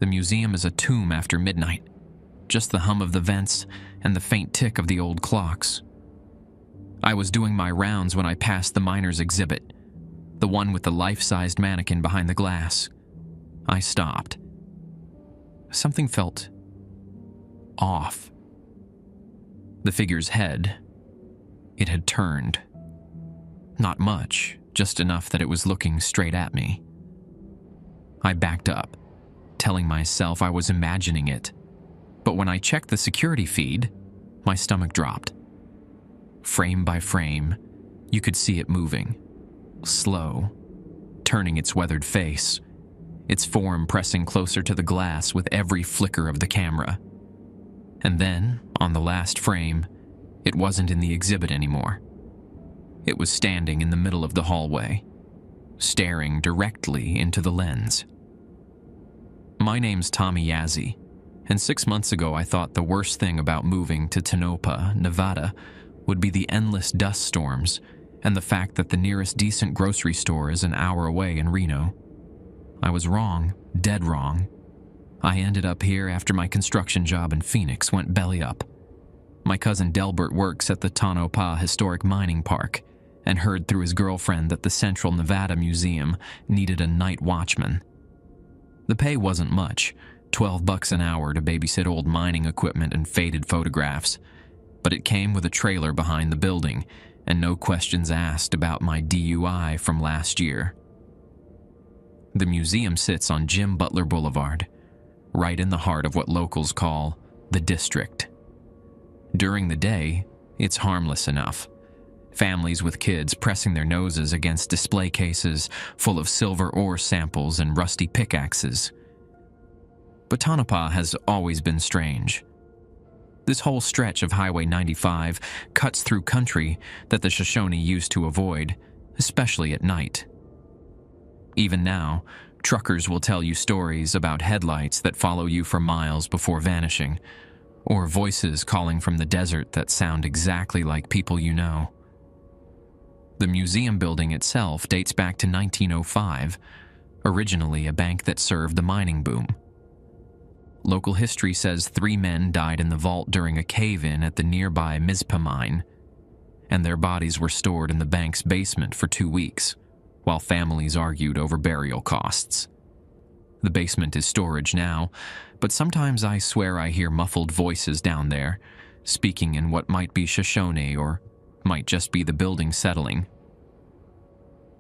The museum is a tomb after midnight. Just the hum of the vents and the faint tick of the old clocks. I was doing my rounds when I passed the miners' exhibit, the one with the life-sized mannequin behind the glass. I stopped. Something felt off. The figure's head, it had turned. Not much, just enough that it was looking straight at me. I backed up, telling myself I was imagining it. But when I checked the security feed, my stomach dropped. Frame by frame, you could see it moving, slow, turning its weathered face, its form pressing closer to the glass with every flicker of the camera. And then, on the last frame, it wasn't in the exhibit anymore. It was standing in the middle of the hallway, staring directly into the lens. My name's Tommy Yazzie, and 6 months ago I thought the worst thing about moving to Tonopah, Nevada, would be the endless dust storms and the fact that the nearest decent grocery store is an hour away in Reno. I was wrong, dead wrong. I ended up here after my construction job in Phoenix went belly up. My cousin Delbert works at the Tonopah Historic Mining Park and heard through his girlfriend that the Central Nevada Museum needed a night watchman. The pay wasn't much, $12 an hour to babysit old mining equipment and faded photographs, but it came with a trailer behind the building and no questions asked about my DUI from last year. The museum sits on Jim Butler Boulevard, right in the heart of what locals call the district. During the day, it's harmless enough. Families with kids pressing their noses against display cases full of silver ore samples and rusty pickaxes. But Tonopah has always been strange. This whole stretch of Highway 95 cuts through country that the Shoshone used to avoid, especially at night. Even now, truckers will tell you stories about headlights that follow you for miles before vanishing, or voices calling from the desert that sound exactly like people you know. The museum building itself dates back to 1905, originally a bank that served the mining boom. Local history says 3 men died in the vault during a cave-in at the nearby Mizpah mine, and their bodies were stored in the bank's basement for 2 weeks, while families argued over burial costs. The basement is storage now, but sometimes I swear I hear muffled voices down there, speaking in what might be Shoshone or might just be the building settling.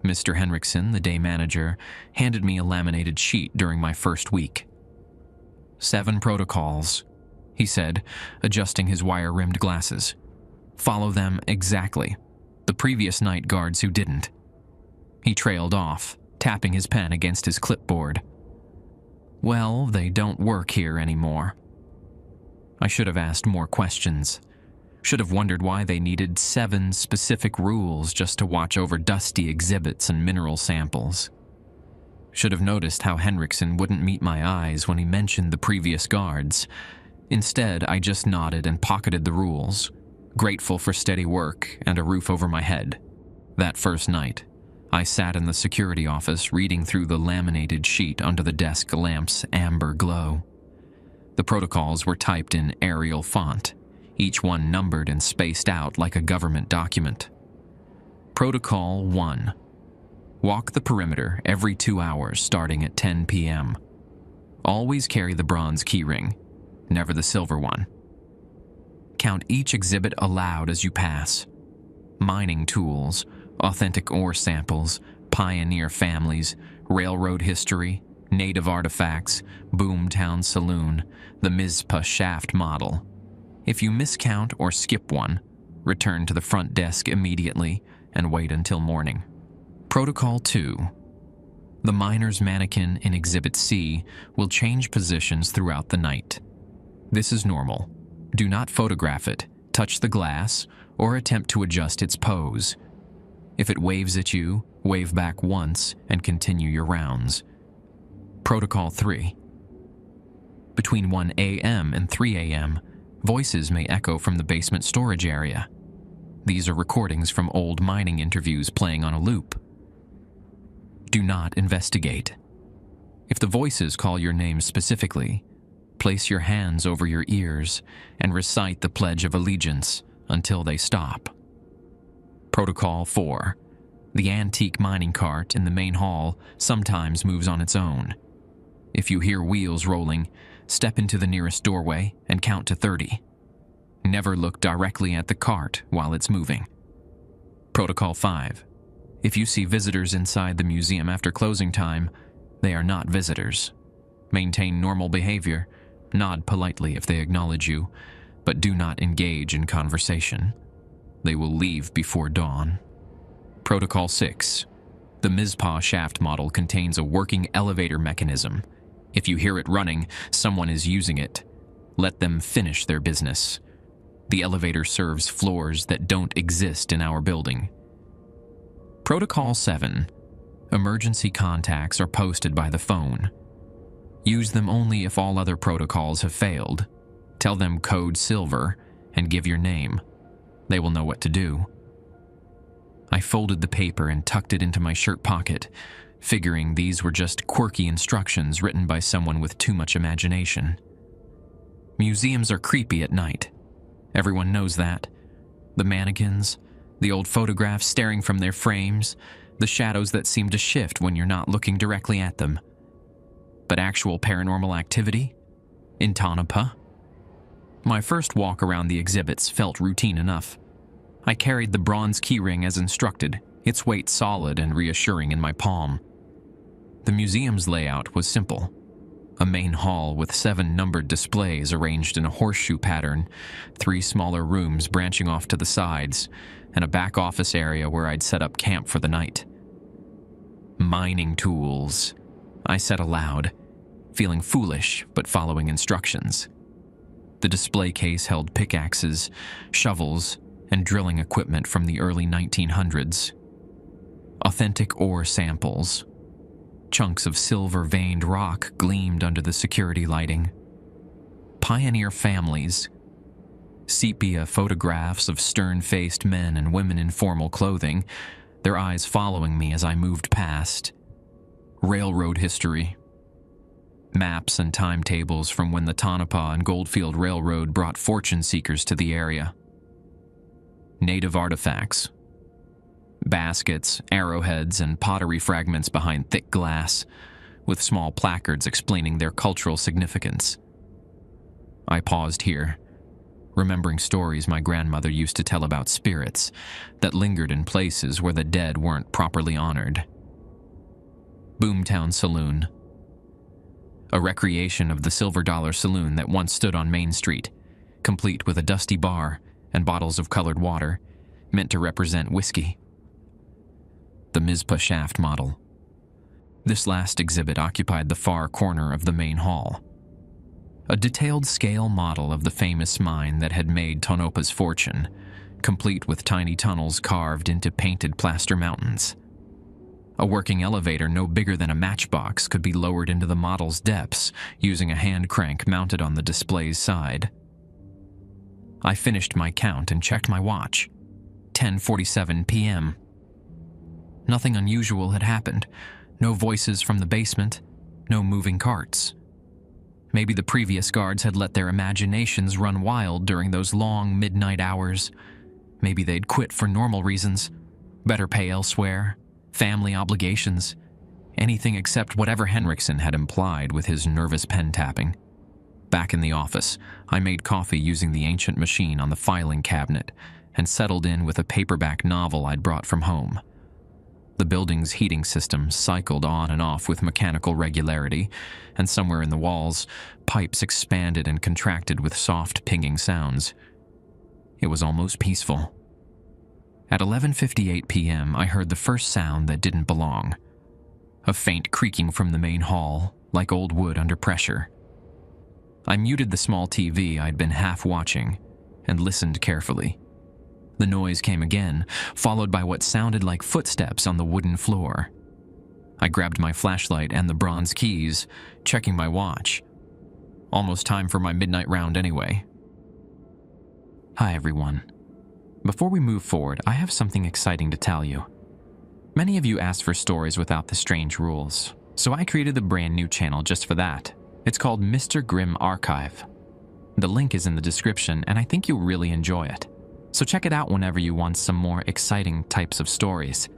Mr. Henriksen, the day manager, handed me a laminated sheet during my first week. 7 protocols, he said, adjusting his wire-rimmed glasses. Follow them exactly. The previous night guards who didn't. He trailed off, tapping his pen against his clipboard. Well, they don't work here anymore. I should have asked more questions. Should have wondered why they needed 7 specific rules just to watch over dusty exhibits and mineral samples. Should have noticed how Henriksen wouldn't meet my eyes when he mentioned the previous guards. Instead, I just nodded and pocketed the rules, grateful for steady work and a roof over my head. That first night, I sat in the security office reading through the laminated sheet under the desk lamp's amber glow. The protocols were typed in Arial font, each one numbered and spaced out like a government document. Protocol 1. Walk the perimeter every 2 hours starting at 10 p.m. Always carry the bronze keyring, never the silver one. Count each exhibit aloud as you pass. Mining tools, authentic ore samples, pioneer families, railroad history, native artifacts, Boomtown Saloon, the Mizpah shaft model. If you miscount or skip one, return to the front desk immediately and wait until morning. Protocol 2. The miner's mannequin in Exhibit C will change positions throughout the night. This is normal. Do not photograph it, touch the glass, or attempt to adjust its pose. If it waves at you, wave back once and continue your rounds. Protocol 3. Between 1 a.m. and 3 a.m., voices may echo from the basement storage area. These are recordings from old mining interviews playing on a loop. Do not investigate. If the voices call your name specifically, place your hands over your ears and recite the Pledge of Allegiance until they stop. Protocol 4. The antique mining cart in the main hall sometimes moves on its own. If you hear wheels rolling, step into the nearest doorway and count to 30. Never look directly at the cart while it's moving. Protocol 5. If you see visitors inside the museum after closing time, they are not visitors. Maintain normal behavior, nod politely if they acknowledge you, but do not engage in conversation. They will leave before dawn. Protocol 6. The Mizpah shaft model contains a working elevator mechanism. If you hear it running, someone is using it. Let them finish their business. The elevator serves floors that don't exist in our building. Protocol 7. Emergency contacts are posted by the phone. Use them only if all other protocols have failed. Tell them code silver and give your name. They will know what to do. I folded the paper and tucked it into my shirt pocket, figuring these were just quirky instructions written by someone with too much imagination. Museums are creepy at night. Everyone knows that. The mannequins, the old photographs staring from their frames, the shadows that seem to shift when you're not looking directly at them. But actual paranormal activity? In Tonopah? My first walk around the exhibits felt routine enough. I carried the bronze keyring as instructed, its weight solid and reassuring in my palm. The museum's layout was simple. A main hall with 7 numbered displays arranged in a horseshoe pattern, 3 smaller rooms branching off to the sides, and a back office area where I'd set up camp for the night. Mining tools, I said aloud, feeling foolish but following instructions. The display case held pickaxes, shovels, and drilling equipment from the early 1900s. Authentic ore samples. Chunks of silver-veined rock gleamed under the security lighting. Pioneer families. Sepia photographs of stern-faced men and women in formal clothing, their eyes following me as I moved past. Railroad history. Maps and timetables from when the Tonopah and Goldfield Railroad brought fortune seekers to the area. Native artifacts. Baskets, arrowheads, and pottery fragments behind thick glass, with small placards explaining their cultural significance. I paused here, remembering stories my grandmother used to tell about spirits that lingered in places where the dead weren't properly honored. Boomtown Saloon. A recreation of the Silver Dollar Saloon that once stood on Main Street, complete with a dusty bar and bottles of colored water, meant to represent whiskey. The Mizpah shaft model. This last exhibit occupied the far corner of the main hall. A detailed scale model of the famous mine that had made Tonopah's fortune, complete with tiny tunnels carved into painted plaster mountains. A working elevator no bigger than a matchbox could be lowered into the model's depths using a hand crank mounted on the display's side. I finished my count and checked my watch. 10:47 p.m. Nothing unusual had happened. No voices from the basement, no moving carts. Maybe the previous guards had let their imaginations run wild during those long midnight hours. Maybe they'd quit for normal reasons. Better pay elsewhere, family obligations, anything except whatever Henriksen had implied with his nervous pen tapping. Back in the office, I made coffee using the ancient machine on the filing cabinet and settled in with a paperback novel I'd brought from home. The building's heating system cycled on and off with mechanical regularity, and somewhere in the walls, pipes expanded and contracted with soft pinging sounds. It was almost peaceful. At 11:58 p.m., I heard the first sound that didn't belong. A faint creaking from the main hall, like old wood under pressure. I muted the small TV I'd been half watching and listened carefully. The noise came again, followed by what sounded like footsteps on the wooden floor. I grabbed my flashlight and the bronze keys, checking my watch. Almost time for my midnight round anyway. Hi everyone. Before we move forward, I have something exciting to tell you. Many of you asked for stories without the strange rules, So I created a brand new channel just for that. It's called Mr. Grimm Archive. The link is in the description, and I think you'll really enjoy it. So check it out whenever you want some more exciting types of stories.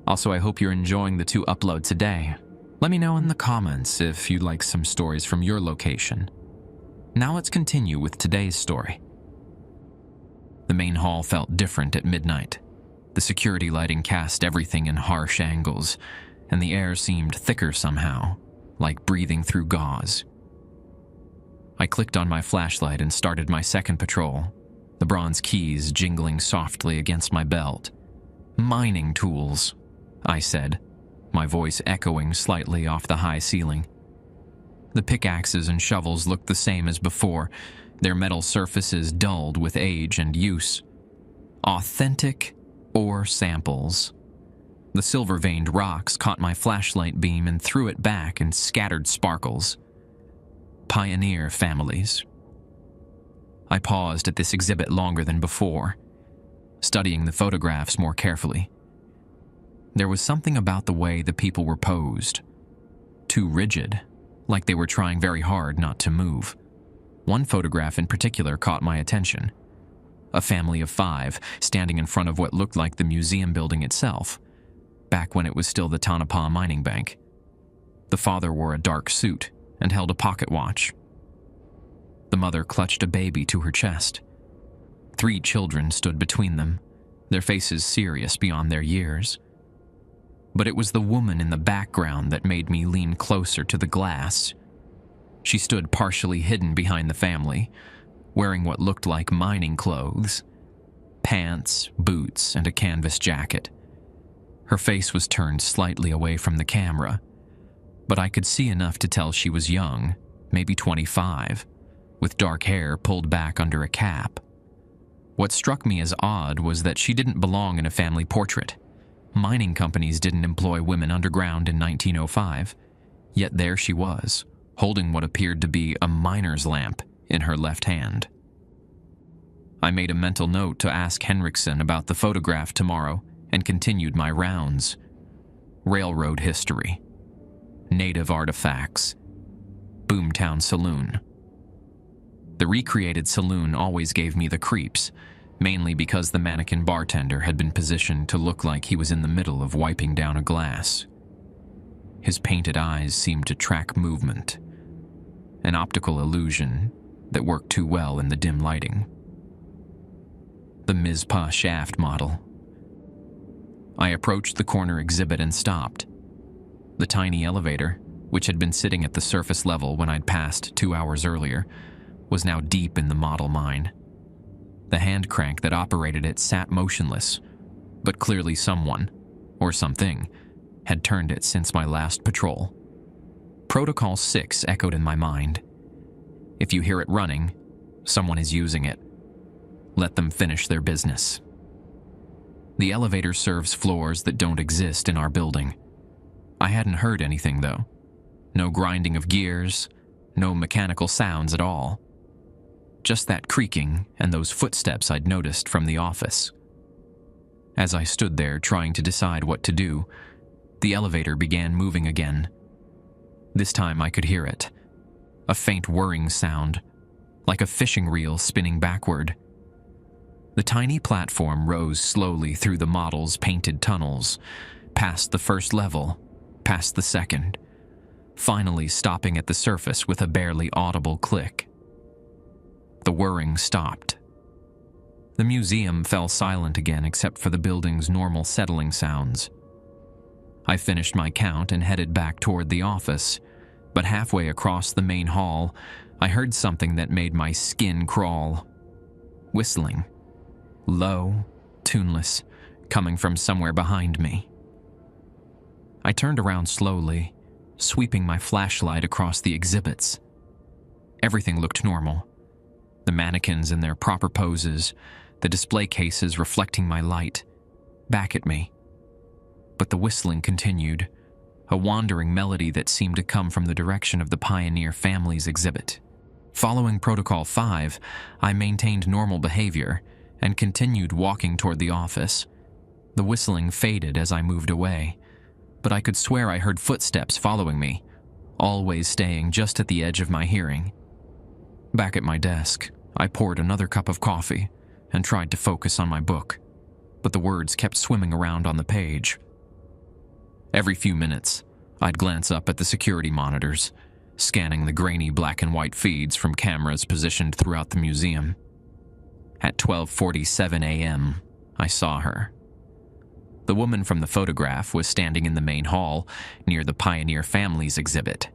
Also, I hope you're enjoying the 2 uploads a day. Let me know in the comments if you'd like some stories from your location. Now let's continue with today's story. The main hall felt different at midnight. The security lighting cast everything in harsh angles, and the air seemed thicker somehow, like breathing through gauze. I clicked on my flashlight and started my second patrol, the bronze keys jingling softly against my belt. "Mining tools," I said, my voice echoing slightly off the high ceiling. The pickaxes and shovels looked the same as before, their metal surfaces dulled with age and use. Authentic ore samples. The silver-veined rocks caught my flashlight beam and threw it back in scattered sparkles. Pioneer families. I paused at this exhibit longer than before, studying the photographs more carefully. There was something about the way the people were posed. Too rigid, like they were trying very hard not to move. One photograph in particular caught my attention. A family of 5 standing in front of what looked like the museum building itself, back when it was still the Tonopah Mining Bank. The father wore a dark suit and held a pocket watch. The mother clutched a baby to her chest. 3 children stood between them, their faces serious beyond their years. But it was the woman in the background that made me lean closer to the glass. She stood partially hidden behind the family, wearing what looked like mining clothes, pants, boots, and a canvas jacket. Her face was turned slightly away from the camera, but I could see enough to tell she was young, maybe 25, with dark hair pulled back under a cap. What struck me as odd was that she didn't belong in a family portrait. Mining companies didn't employ women underground in 1905, yet there she was, holding what appeared to be a miner's lamp in her left hand. I made a mental note to ask Henriksen about the photograph tomorrow and continued my rounds. Railroad history, native artifacts, Boomtown Saloon. The recreated saloon always gave me the creeps, mainly because the mannequin bartender had been positioned to look like he was in the middle of wiping down a glass. His painted eyes seemed to track movement, an optical illusion that worked too well in the dim lighting. The Mizpah shaft model. I approached the corner exhibit and stopped. The tiny elevator, which had been sitting at the surface level when I'd passed 2 hours earlier, was now deep in the model mine. The hand crank that operated it sat motionless, but clearly someone, or something, had turned it since my last patrol. Protocol 6 echoed in my mind. If you hear it running, someone is using it. Let them finish their business. The elevator serves floors that don't exist in our building. I hadn't heard anything, though. No grinding of gears, no mechanical sounds at all. Just that creaking and those footsteps I'd noticed from the office. As I stood there trying to decide what to do, the elevator began moving again. This time I could hear it. A faint whirring sound, like a fishing reel spinning backward. The tiny platform rose slowly through the model's painted tunnels, past the first level, past the second, finally stopping at the surface with a barely audible click. The whirring stopped. The museum fell silent again except for the building's normal settling sounds. I finished my count and headed back toward the office, but halfway across the main hall, I heard something that made my skin crawl. Whistling. Low, tuneless, coming from somewhere behind me. I turned around slowly, sweeping my flashlight across the exhibits. Everything looked normal. The mannequins in their proper poses, the display cases reflecting my light, back at me. But the whistling continued, a wandering melody that seemed to come from the direction of the Pioneer Families exhibit. Following Protocol 5, I maintained normal behavior and continued walking toward the office. The whistling faded as I moved away, but I could swear I heard footsteps following me, always staying just at the edge of my hearing. Back at my desk, I poured another cup of coffee and tried to focus on my book, but the words kept swimming around on the page. Every few minutes, I'd glance up at the security monitors, scanning the grainy black and white feeds from cameras positioned throughout the museum. At 12:47 a.m., I saw her. The woman from the photograph was standing in the main hall near the Pioneer Families exhibit.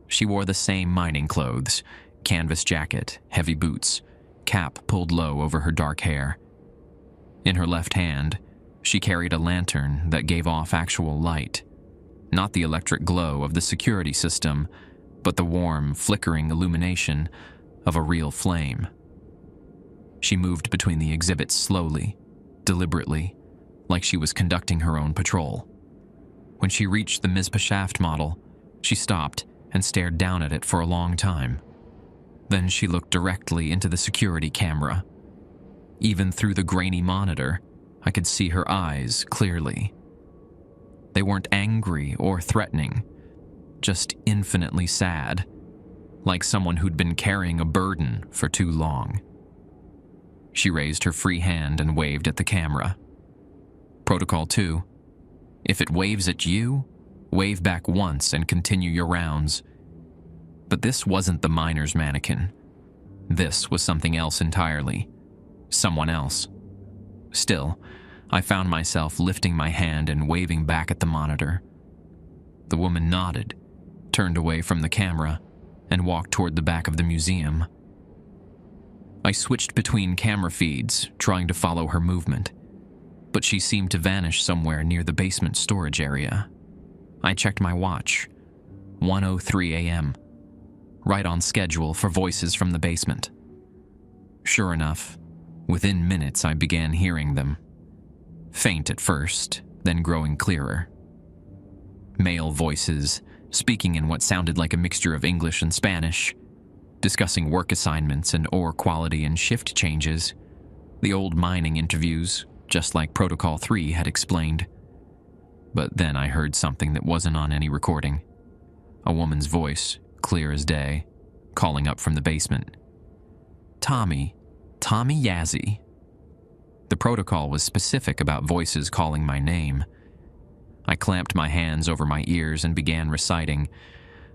She wore the same mining clothes, canvas jacket, heavy boots, cap pulled low over her dark hair. In her left hand, she carried a lantern that gave off actual light, not the electric glow of the security system, but the warm, flickering illumination of a real flame. She moved between the exhibits slowly, deliberately, like she was conducting her own patrol. When she reached the Mizpah shaft model, she stopped and stared down at it for a long time. Then she looked directly into the security camera. Even through the grainy monitor, I could see her eyes clearly. They weren't angry or threatening, just infinitely sad, like someone who'd been carrying a burden for too long. She raised her free hand and waved at the camera. Protocol 2. If it waves at you, wave back once and continue your rounds. But this wasn't the miner's mannequin. This was something else entirely. Someone else. Still, I found myself lifting my hand and waving back at the monitor. The woman nodded, turned away from the camera, and walked toward the back of the museum. I switched between camera feeds, trying to follow her movement, but she seemed to vanish somewhere near the basement storage area. I checked my watch. 1:03 a.m. Right on schedule for voices from the basement. Sure enough, within minutes I began hearing them. Faint at first, then growing clearer. Male voices, speaking in what sounded like a mixture of English and Spanish, discussing work assignments and ore quality and shift changes, the old mining interviews, just like Protocol 3 had explained. But then I heard something that wasn't on any recording. A woman's voice, clear as day, calling up from the basement. Tommy Yazzie. The protocol was specific about voices calling my name. I clamped my hands over my ears and began reciting,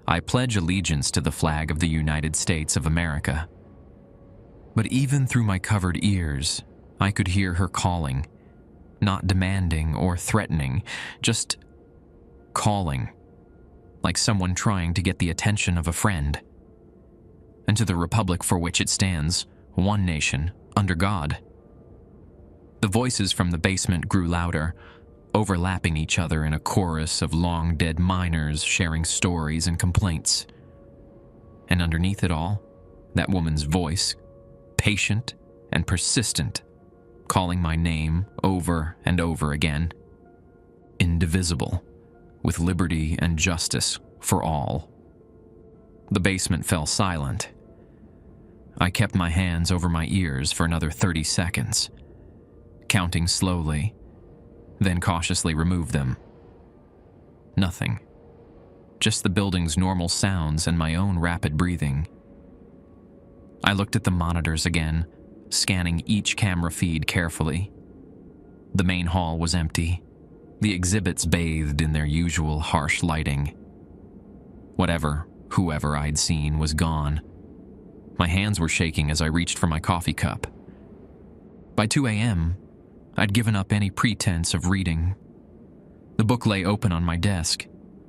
I pledge allegiance to the flag of the United States of America. But even through my covered ears, I could hear her calling, not demanding or threatening, just calling, like someone trying to get the attention of a friend. And to the republic for which it stands, one nation, under God. The voices from the basement grew louder, overlapping each other in a chorus of long-dead miners sharing stories and complaints. And underneath it all, that woman's voice, patient and persistent, calling my name over and over again. Indivisible, with liberty and justice for all. The basement fell silent. I kept my hands over my ears for another 30 seconds, counting slowly, then cautiously removed them. Nothing. Just the building's normal sounds and my own rapid breathing. I looked at the monitors again, scanning each camera feed carefully. The main hall was empty, the exhibits bathed in their usual harsh lighting. Whoever I'd seen was gone. My hands were shaking as I reached for my coffee cup. By 2 a.m., I'd given up any pretense of reading. The book lay open on my desk,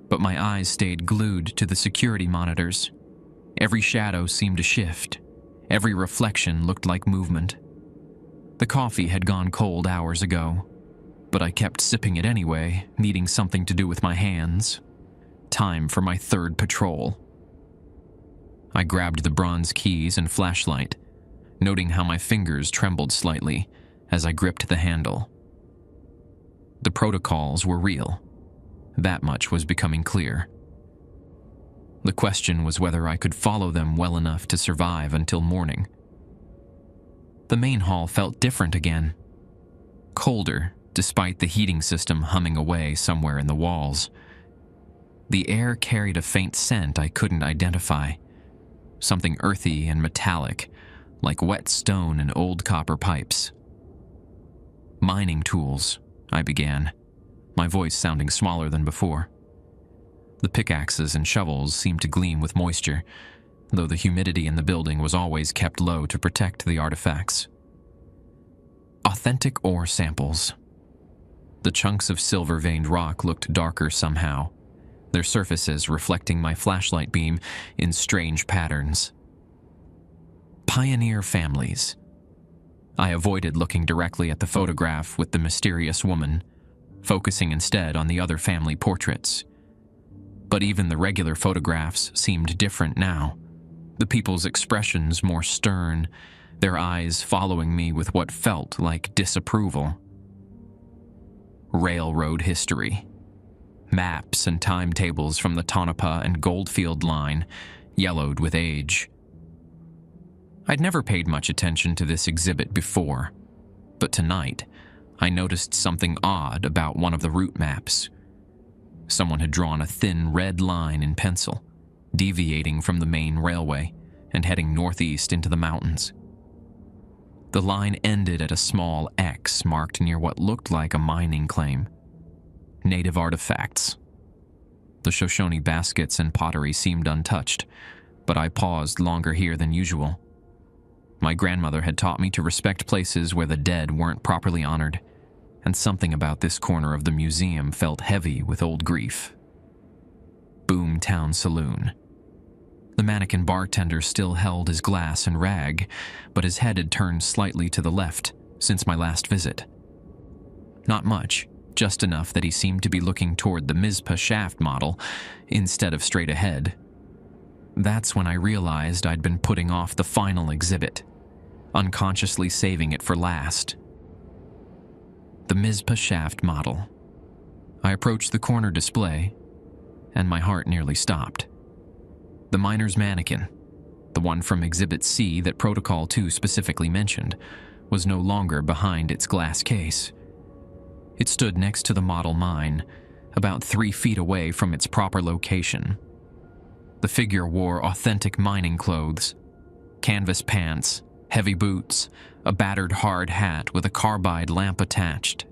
but my eyes stayed glued to the security monitors. Every shadow seemed to shift. Every reflection looked like movement. The coffee had gone cold hours ago, but I kept sipping it anyway, needing something to do with my hands. Time for my third patrol. I grabbed the bronze keys and flashlight, noting how my fingers trembled slightly as I gripped the handle. The protocols were real. That much was becoming clear. The question was whether I could follow them well enough to survive until morning. The main hall felt different again. Colder, despite the heating system humming away somewhere in the walls. The air carried a faint scent I couldn't identify, something earthy and metallic, like wet stone and old copper pipes. "Mining tools," I began, my voice sounding smaller than before. The pickaxes and shovels seemed to gleam with moisture, though the humidity in the building was always kept low to protect the artifacts. Authentic ore samples. The chunks of silver-veined rock looked darker somehow, their surfaces reflecting my flashlight beam in strange patterns. Pioneer families. I avoided looking directly at the photograph with the mysterious woman, focusing instead on the other family portraits. But even the regular photographs seemed different now, the people's expressions more stern, their eyes following me with what felt like disapproval. Railroad history. Maps and timetables from the Tonopah and Goldfield line, yellowed with age. I'd never paid much attention to this exhibit before, but tonight I noticed something odd about one of the route maps. Someone had drawn a thin red line in pencil, deviating from the main railway and heading northeast into the mountains. The line ended at a small X marked near what looked like a mining claim. Native artifacts. The Shoshone baskets and pottery seemed untouched, but I paused longer here than usual. My grandmother had taught me to respect places where the dead weren't properly honored, and something about this corner of the museum felt heavy with old grief. Boomtown Saloon. The mannequin bartender still held his glass and rag, but his head had turned slightly to the left since my last visit. Not much, just enough that he seemed to be looking toward the Mizpah shaft model instead of straight ahead. That's when I realized I'd been putting off the final exhibit, unconsciously saving it for last. The Mizpah shaft model. I approached the corner display, and my heart nearly stopped. The miner's mannequin, the one from Exhibit C that Protocol 2 specifically mentioned, was no longer behind its glass case. It stood next to the model mine, about 3 feet away from its proper location. The figure wore authentic mining clothes, canvas pants, heavy boots, a battered hard hat with a carbide lamp attached.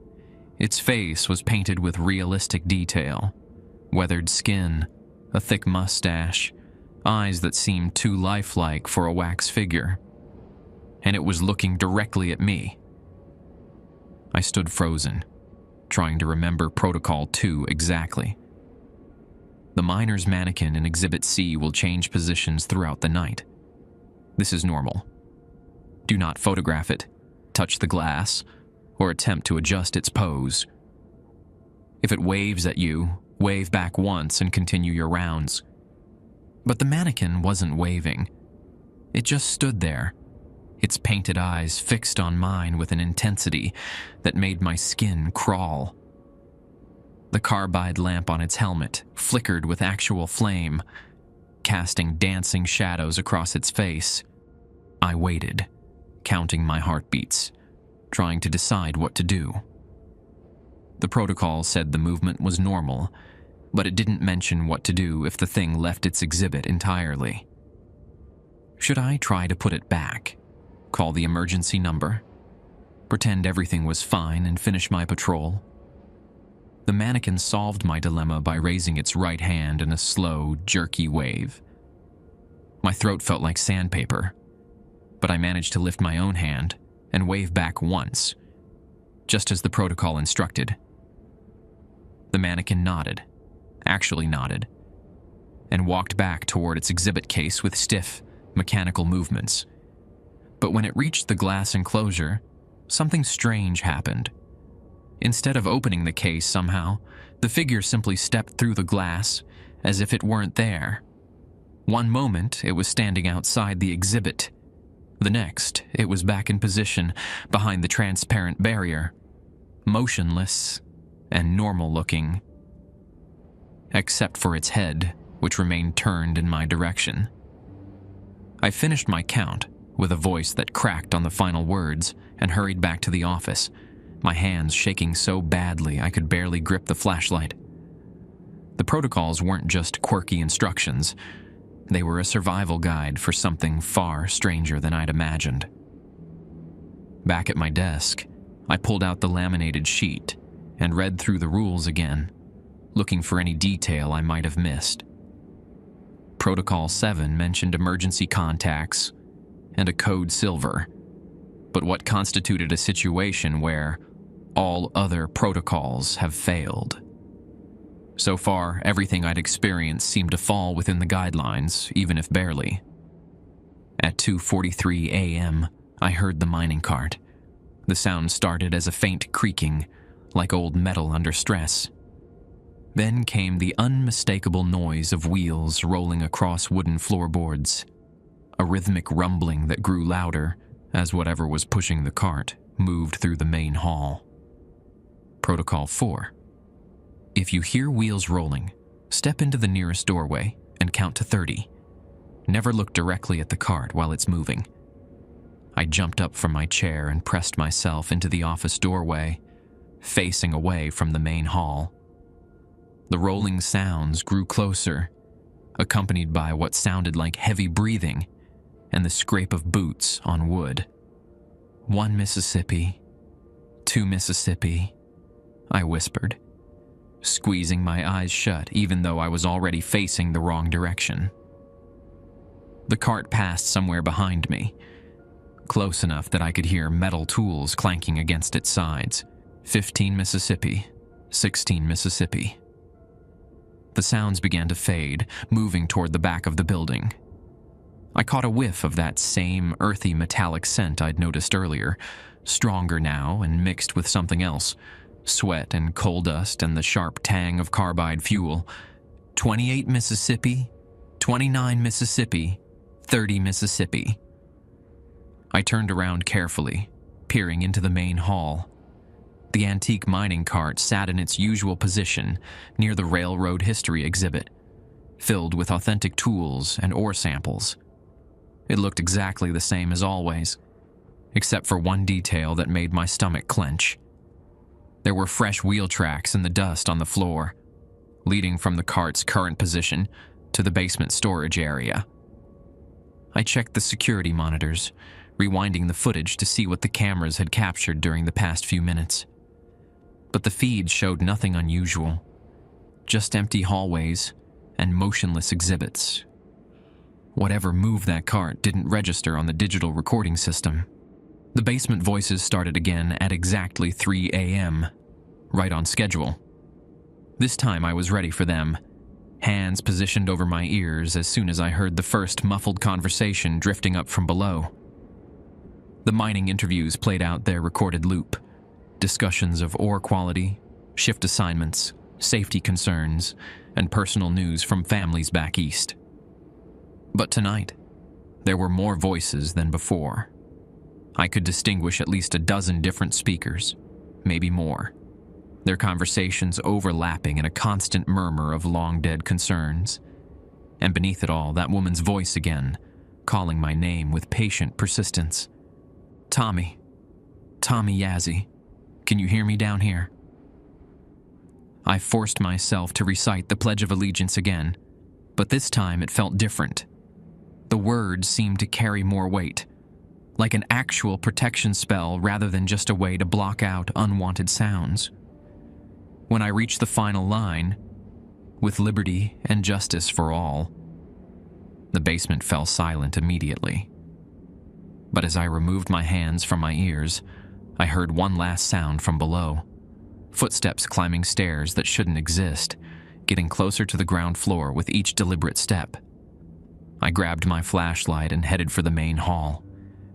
Its face was painted with realistic detail, weathered skin, a thick mustache, eyes that seemed too lifelike for a wax figure. And it was looking directly at me. I stood frozen, trying to remember Protocol 2 exactly. The miner's mannequin in Exhibit C will change positions throughout the night. This is normal. Do not photograph it, touch the glass, or attempt to adjust its pose. If it waves at you, wave back once and continue your rounds. But the mannequin wasn't waving. It just stood there, its painted eyes fixed on mine with an intensity that made my skin crawl. The carbide lamp on its helmet flickered with actual flame, casting dancing shadows across its face. I waited, counting my heartbeats, trying to decide what to do. The protocol said the movement was normal, but it didn't mention what to do if the thing left its exhibit entirely. Should I try to put it back? Call the emergency number? Pretend everything was fine and finish my patrol? The mannequin solved my dilemma by raising its right hand in a slow, jerky wave. My throat felt like sandpaper, but I managed to lift my own hand and wave back once, just as the protocol instructed. The mannequin nodded, actually nodded, and walked back toward its exhibit case with stiff, mechanical movements. But when it reached the glass enclosure, something strange happened. Instead of opening the case somehow, the figure simply stepped through the glass as if it weren't there. One moment, it was standing outside the exhibit. The next, it was back in position behind the transparent barrier, motionless and normal-looking, except for its head, which remained turned in my direction. I finished my count with a voice that cracked on the final words and hurried back to the office, my hands shaking so badly I could barely grip the flashlight. The protocols weren't just quirky instructions. They were a survival guide for something far stranger than I'd imagined. Back at my desk, I pulled out the laminated sheet and read through the rules again, looking for any detail I might have missed. Protocol 7 mentioned emergency contacts and a code silver, but what constituted a situation where all other protocols have failed? So far, everything I'd experienced seemed to fall within the guidelines, even if barely. At 2:43 a.m., I heard the mining cart. The sound started as a faint creaking, like old metal under stress. Then came the unmistakable noise of wheels rolling across wooden floorboards, a rhythmic rumbling that grew louder as whatever was pushing the cart moved through the main hall. Protocol 4. If you hear wheels rolling, step into the nearest doorway and count to 30. Never look directly at the cart while it's moving. I jumped up from my chair and pressed myself into the office doorway, facing away from the main hall. The rolling sounds grew closer, accompanied by what sounded like heavy breathing and the scrape of boots on wood. 1 Mississippi, 2 Mississippi, I whispered, squeezing my eyes shut even though I was already facing the wrong direction. The cart passed somewhere behind me, close enough that I could hear metal tools clanking against its sides. 15 Mississippi, 16 Mississippi. The sounds began to fade, moving toward the back of the building. I caught a whiff of that same earthy metallic scent I'd noticed earlier, stronger now and mixed with something else, sweat and coal dust and the sharp tang of carbide fuel. 28 Mississippi, 29 Mississippi, 30 Mississippi. I turned around carefully, peering into the main hall. The antique mining cart sat in its usual position near the railroad history exhibit, filled with authentic tools and ore samples. It looked exactly the same as always, except for one detail that made my stomach clench. There were fresh wheel tracks in the dust on the floor, leading from the cart's current position to the basement storage area. I checked the security monitors, rewinding the footage to see what the cameras had captured during the past few minutes. But the feeds showed nothing unusual, just empty hallways and motionless exhibits. Whatever moved that cart didn't register on the digital recording system. The basement voices started again at exactly 3 a.m., right on schedule. This time I was ready for them, hands positioned over my ears as soon as I heard the first muffled conversation drifting up from below. The mining interviews played out their recorded loop, discussions of ore quality, shift assignments, safety concerns, and personal news from families back east. But tonight, there were more voices than before. I could distinguish at least a dozen different speakers, maybe more, their conversations overlapping in a constant murmur of long-dead concerns. And beneath it all, that woman's voice again, calling my name with patient persistence. Tommy. Tommy Yazzie. Can you hear me down here? I forced myself to recite the Pledge of Allegiance again, but this time it felt different. The words seemed to carry more weight, like an actual protection spell rather than just a way to block out unwanted sounds. When I reached the final line, with liberty and justice for all, the basement fell silent immediately. But as I removed my hands from my ears, I heard one last sound from below. Footsteps climbing stairs that shouldn't exist, getting closer to the ground floor with each deliberate step. I grabbed my flashlight and headed for the main hall,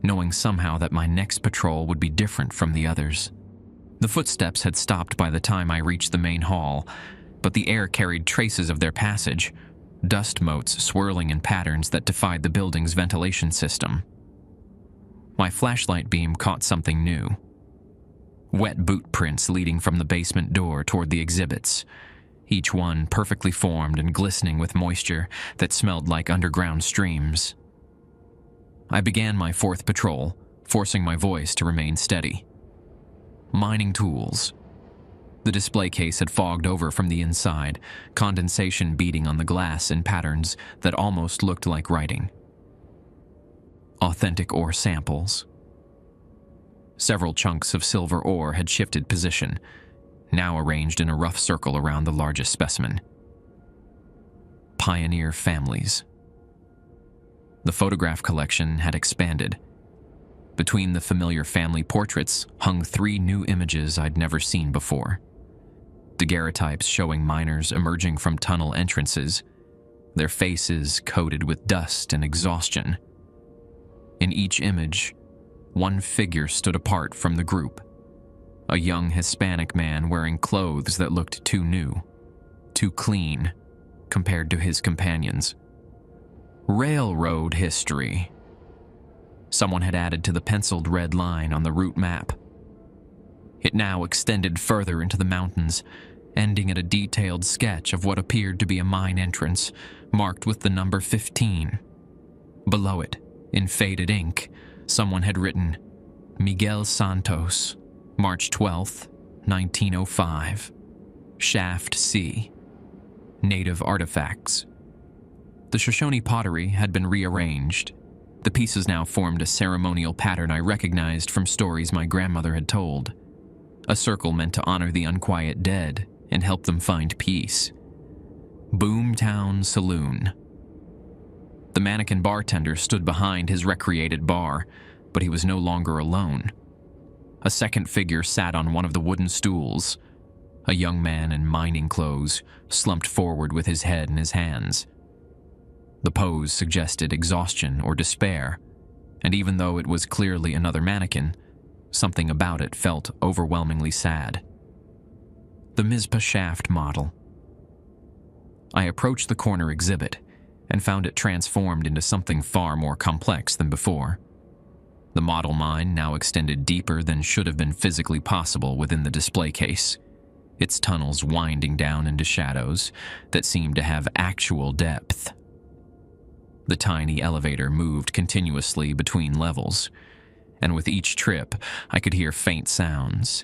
knowing somehow that my next patrol would be different from the others. The footsteps had stopped by the time I reached the main hall, but the air carried traces of their passage, dust motes swirling in patterns that defied the building's ventilation system. My flashlight beam caught something new. Wet boot prints leading from the basement door toward the exhibits, each one perfectly formed and glistening with moisture that smelled like underground streams. I began my fourth patrol, forcing my voice to remain steady. Mining tools. The display case had fogged over from the inside, condensation beating on the glass in patterns that almost looked like writing. Authentic ore samples. Several chunks of silver ore had shifted position, now arranged in a rough circle around the largest specimen. Pioneer families. The photograph collection had expanded. Between the familiar family portraits hung 3 new images I'd never seen before. Daguerreotypes showing miners emerging from tunnel entrances, their faces coated with dust and exhaustion. In each image, one figure stood apart from the group. A young Hispanic man wearing clothes that looked too new, too clean, compared to his companions. Railroad history. Someone had added to the penciled red line on the route map. It now extended further into the mountains, ending at a detailed sketch of what appeared to be a mine entrance, marked with the number 15. Below it, in faded ink, someone had written, Miguel Santos, March 12th, 1905. Shaft C. Native artifacts. The Shoshone pottery had been rearranged. The pieces now formed a ceremonial pattern I recognized from stories my grandmother had told. A circle meant to honor the unquiet dead and help them find peace. Boomtown Saloon. The mannequin bartender stood behind his recreated bar, but he was no longer alone. A second figure sat on one of the wooden stools. A young man in mining clothes, slumped forward with his head in his hands. The pose suggested exhaustion or despair, and even though it was clearly another mannequin, something about it felt overwhelmingly sad. The Mizpah shaft model. I approached the corner exhibit and found it transformed into something far more complex than before. The model mine now extended deeper than should have been physically possible within the display case, its tunnels winding down into shadows that seemed to have actual depth. The tiny elevator moved continuously between levels, and with each trip I could hear faint sounds,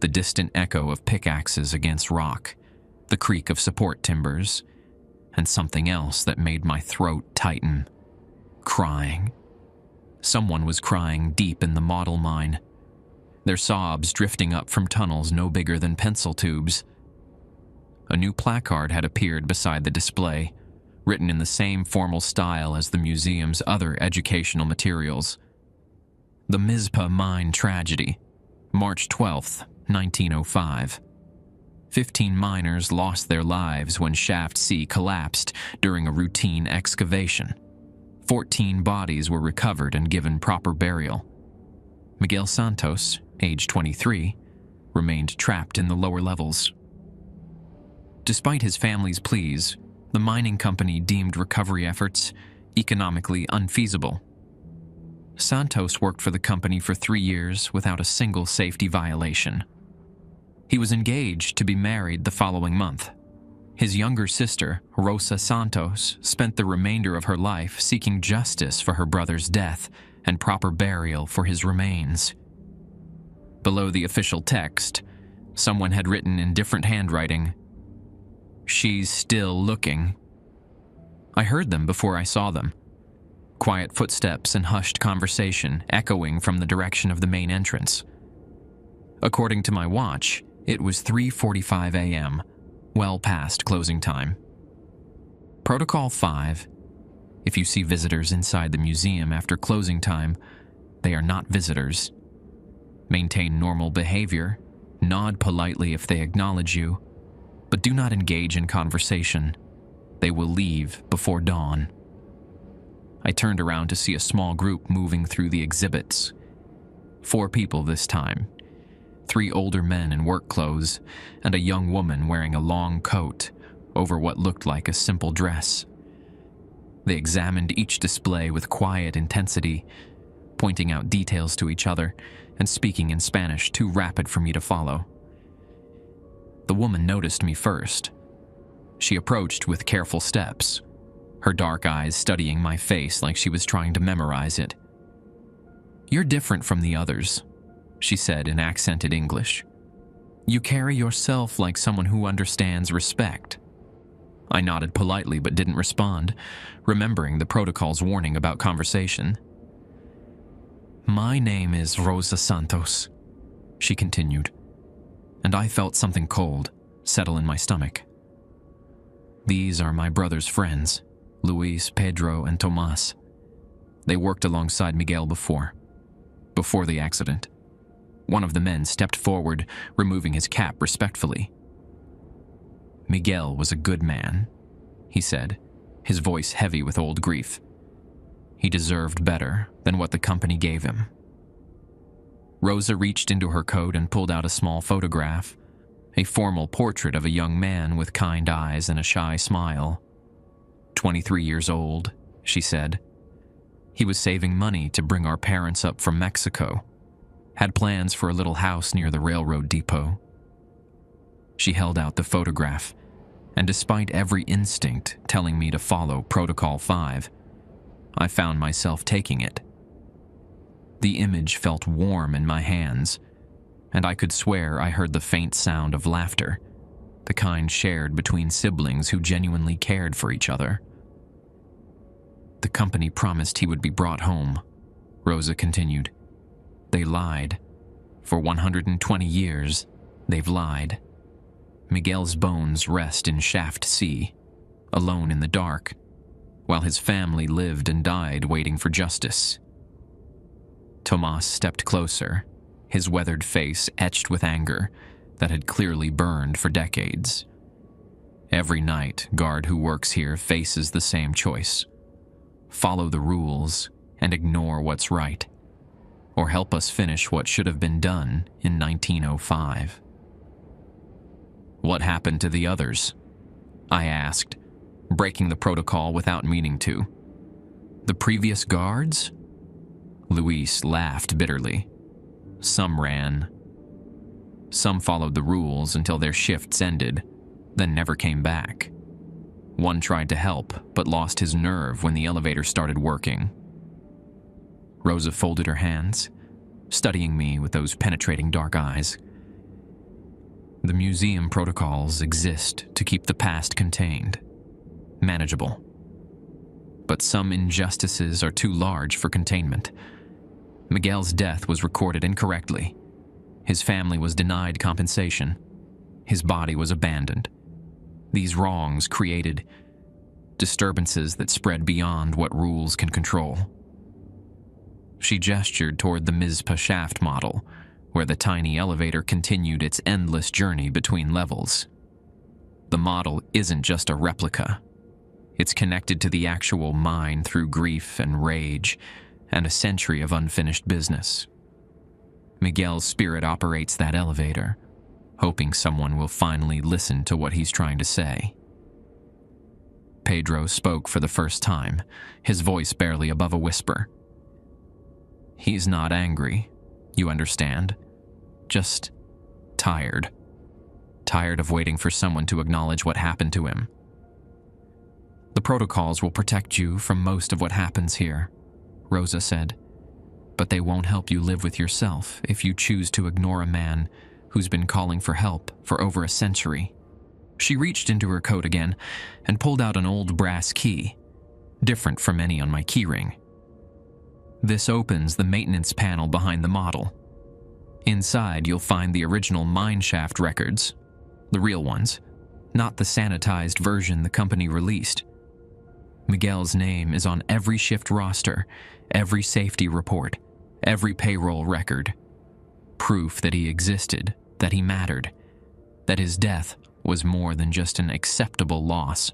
the distant echo of pickaxes against rock, the creak of support timbers, and something else that made my throat tighten. Crying. Someone was crying deep in the model mine, their sobs drifting up from tunnels no bigger than pencil tubes. A new placard had appeared beside the display, written in the same formal style as the museum's other educational materials. The Mizpah Mine Tragedy, March 12th, 1905. 15 miners lost their lives when Shaft C collapsed during a routine excavation. 14 bodies were recovered and given proper burial. Miguel Santos, age 23, remained trapped in the lower levels. Despite his family's pleas, the mining company deemed recovery efforts economically unfeasible. Santos worked for the company for 3 years without a single safety violation. He was engaged to be married the following month. His younger sister, Rosa Santos, spent the remainder of her life seeking justice for her brother's death and proper burial for his remains. Below the official text, someone had written in different handwriting, "She's still looking." I heard them before I saw them. Quiet footsteps and hushed conversation echoing from the direction of the main entrance. According to my watch, it was 3:45 a.m., well past closing time. Protocol 5. If you see visitors inside the museum after closing time, they are not visitors. Maintain normal behavior, nod politely if they acknowledge you, but do not engage in conversation. They will leave before dawn. I turned around to see a small group moving through the exhibits. 4 people this time. 3 older men in work clothes, and a young woman wearing a long coat over what looked like a simple dress. They examined each display with quiet intensity, pointing out details to each other and speaking in Spanish too rapid for me to follow. The woman noticed me first. She approached with careful steps, her dark eyes studying my face like she was trying to memorize it. "You're different from the others," she said in accented English. "You carry yourself like someone who understands respect." I nodded politely but didn't respond, remembering the protocol's warning about conversation. "My name is Rosa Santos," she continued, and I felt something cold settle in my stomach. "These are my brother's friends, Luis, Pedro, and Tomas. They worked alongside Miguel before the accident." One of the men stepped forward, removing his cap respectfully. "Miguel was a good man," he said, his voice heavy with old grief. "He deserved better than what the company gave him." Rosa reached into her coat and pulled out a small photograph, a formal portrait of a young man with kind eyes and a shy smile. 23 years old, she said. He was saving money to bring our parents up from Mexico. Had plans for a little house near the railroad depot. She held out the photograph, and despite every instinct telling me to follow Protocol 5, I found myself taking it. The image felt warm in my hands, and I could swear I heard the faint sound of laughter, the kind shared between siblings who genuinely cared for each other. "The company promised he would be brought home," Rosa continued. "They lied. For 120 years, they've lied. Miguel's bones rest in Shaft C, alone in the dark, while his family lived and died waiting for justice." Tomas stepped closer, his weathered face etched with anger that had clearly burned for decades. "Every night, guard who works here faces the same choice. Follow the rules and ignore what's right, or help us finish what should have been done in 1905. "What happened to the others?" I asked, breaking the protocol without meaning to. "The previous guards?" Luis laughed bitterly. "Some ran. Some followed the rules until their shifts ended, then never came back. One tried to help, but lost his nerve when the elevator started working." Rosa folded her hands, studying me with those penetrating dark eyes. "The museum protocols exist to keep the past contained, manageable. But some injustices are too large for containment. Miguel's death was recorded incorrectly. His family was denied compensation. His body was abandoned. These wrongs created disturbances that spread beyond what rules can control." She gestured toward the Mizpah shaft model, where the tiny elevator continued its endless journey between levels. "The model isn't just a replica. It's connected to the actual mine through grief and rage and a century of unfinished business. Miguel's spirit operates that elevator, hoping someone will finally listen to what he's trying to say." Pedro spoke for the first time, his voice barely above a whisper. "He's not angry, you understand. Just tired. Tired of waiting for someone to acknowledge what happened to him. The protocols will protect you from most of what happens here," Rosa said, "but they won't help you live with yourself if you choose to ignore a man who's been calling for help for over a century." She reached into her coat again and pulled out an old brass key, different from any on my keyring. "This opens the maintenance panel behind the model. Inside, you'll find the original mine shaft records, the real ones, not the sanitized version the company released. Miguel's name is on every shift roster, every safety report, every payroll record. Proof that he existed, that he mattered, that his death was more than just an acceptable loss."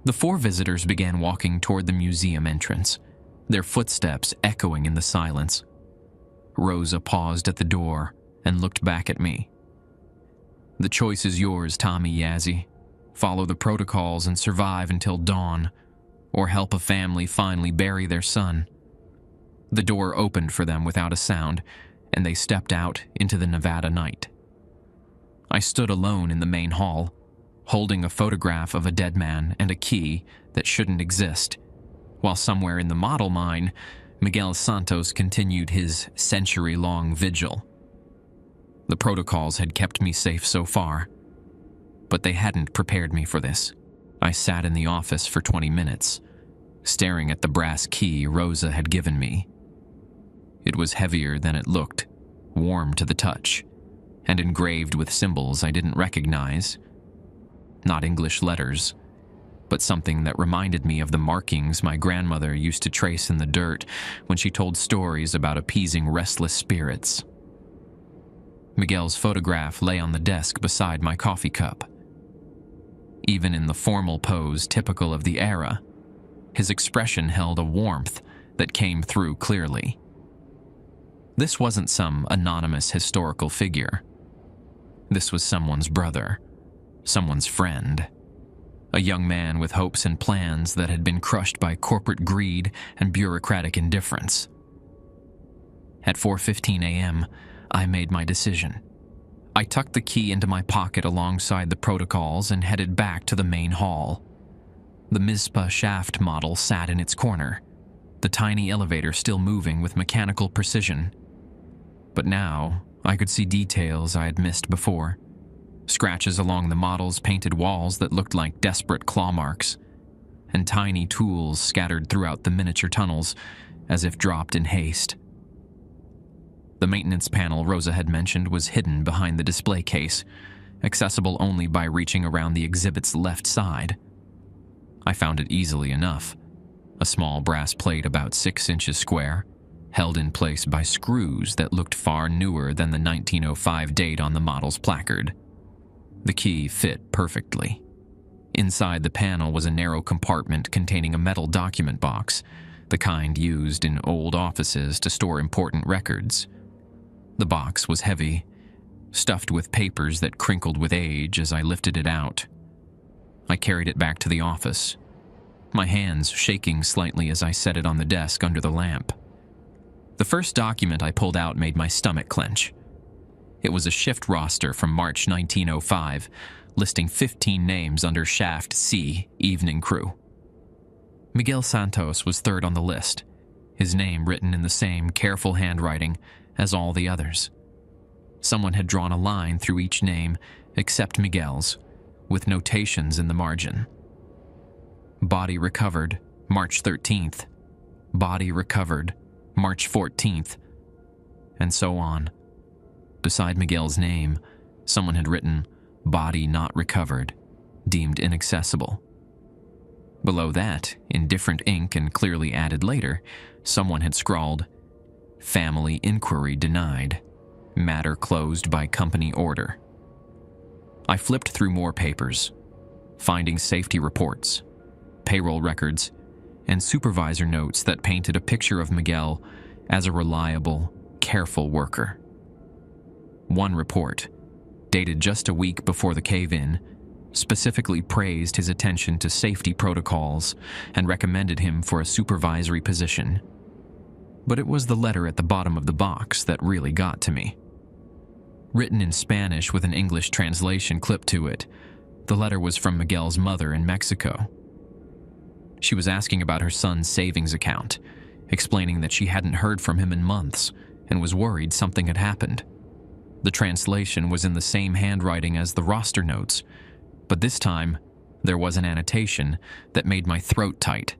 The four visitors began walking toward the museum entrance, their footsteps echoing in the silence. Rosa paused at the door and looked back at me. "The choice is yours, Tommy Yazzie. Follow the protocols and survive until dawn, or help a family finally bury their son." The door opened for them without a sound, and they stepped out into the Nevada night. I stood alone in the main hall, holding a photograph of a dead man and a key that shouldn't exist, while somewhere in the model mine, Miguel Santos continued his century-long vigil. The protocols had kept me safe so far, but they hadn't prepared me for this. I sat in the office for 20 minutes, staring at the brass key Rosa had given me. It was heavier than it looked, warm to the touch, and engraved with symbols I didn't recognize. Not English letters, but something that reminded me of the markings my grandmother used to trace in the dirt when she told stories about appeasing restless spirits. Miguel's photograph lay on the desk beside my coffee cup. Even in the formal pose typical of the era, his expression held a warmth that came through clearly. This wasn't some anonymous historical figure. This was someone's brother, someone's friend. A young man with hopes and plans that had been crushed by corporate greed and bureaucratic indifference. At 4:15 a.m., I made my decision. I tucked the key into my pocket alongside the protocols and headed back to the main hall. The Mizpah shaft model sat in its corner, the tiny elevator still moving with mechanical precision. But now, I could see details I had missed before. Scratches along the model's painted walls that looked like desperate claw marks, and tiny tools scattered throughout the miniature tunnels as if dropped in haste. The maintenance panel Rosa had mentioned was hidden behind the display case, accessible only by reaching around the exhibit's left side. I found it easily enough. A small brass plate about 6 inches square, held in place by screws that looked far newer than the 1905 date on the model's placard. The key fit perfectly. Inside the panel was a narrow compartment containing a metal document box, the kind used in old offices to store important records. The box was heavy, stuffed with papers that crinkled with age as I lifted it out. I carried it back to the office, my hands shaking slightly as I set it on the desk under the lamp. The first document I pulled out made my stomach clench. It was a shift roster from March 1905, listing 15 names under Shaft C, Evening Crew. Miguel Santos was third on the list, his name written in the same careful handwriting as all the others. Someone had drawn a line through each name except Miguel's, with notations in the margin. Body recovered, March 13th. Body recovered, March 14th. And so on. Beside Miguel's name, someone had written, "Body not recovered, deemed inaccessible." Below that, in different ink and clearly added later, someone had scrawled, "Family inquiry denied. Matter closed by company order." I flipped through more papers, finding safety reports, payroll records, and supervisor notes that painted a picture of Miguel as a reliable, careful worker. One report, dated just a week before the cave-in, specifically praised his attention to safety protocols and recommended him for a supervisory position. But it was the letter at the bottom of the box that really got to me. Written in Spanish with an English translation clipped to it, the letter was from Miguel's mother in Mexico. She was asking about her son's savings account, explaining that she hadn't heard from him in months and was worried something had happened. The translation was in the same handwriting as the roster notes, but this time there was an annotation that made my throat tight.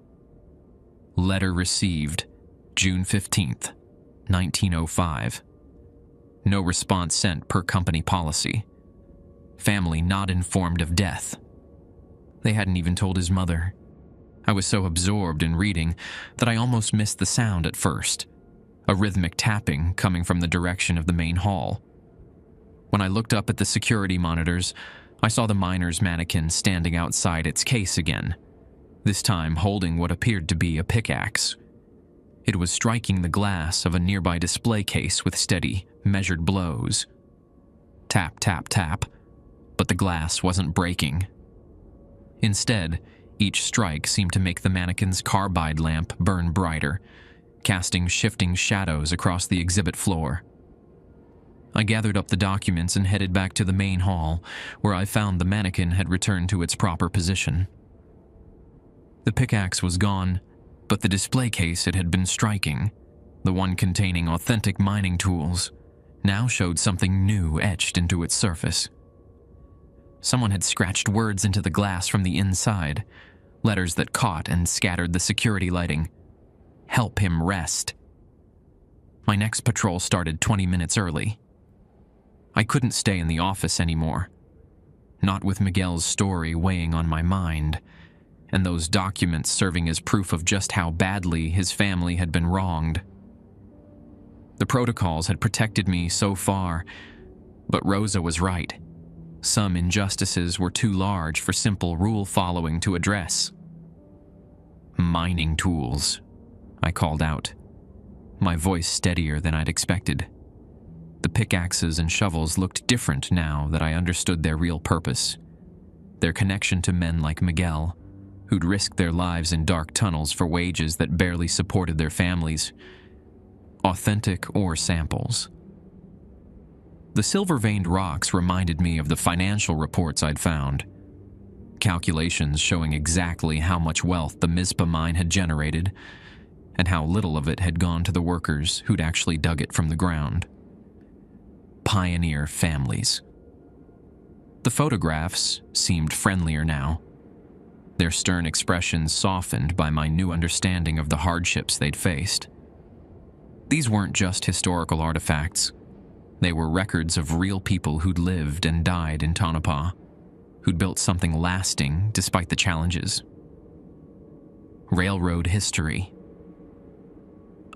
Letter received, June 15th, 1905. No response sent per company policy. Family not informed of death. They hadn't even told his mother. I was so absorbed in reading that I almost missed the sound at first, a rhythmic tapping coming from the direction of the main hall. When I looked up at the security monitors, I saw the miner's mannequin standing outside its case again, this time holding what appeared to be a pickaxe. It was striking the glass of a nearby display case with steady, measured blows. Tap, tap, tap, but the glass wasn't breaking. Instead, each strike seemed to make the mannequin's carbide lamp burn brighter, casting shifting shadows across the exhibit floor. I gathered up the documents and headed back to the main hall, where I found the mannequin had returned to its proper position. The pickaxe was gone, But the display case it had been striking, the one containing authentic mining tools, now showed something new etched into its surface. Someone had scratched words into the glass from the inside, letters that caught and scattered the security lighting. "Help him rest." My next patrol started 20 minutes early. I couldn't stay in the office anymore. Not with Miguel's story weighing on my mind, and those documents serving as proof of just how badly his family had been wronged. The protocols had protected me so far, but Rosa was right. Some injustices were too large for simple rule following to address. "Mining tools," I called out, my voice steadier than I'd expected. The pickaxes and shovels looked different now that I understood their real purpose, their connection to men like Miguel, who'd risked their lives in dark tunnels for wages that barely supported their families. Authentic ore samples. The silver-veined rocks reminded me of the financial reports I'd found. Calculations showing exactly how much wealth the Mizpah mine had generated, and how little of it had gone to the workers who'd actually dug it from the ground. Pioneer families. The photographs seemed friendlier now, their stern expressions softened by my new understanding of the hardships they'd faced. These weren't just historical artifacts. They were records of real people who'd lived and died in Tonopah, who'd built something lasting despite the challenges. Railroad history.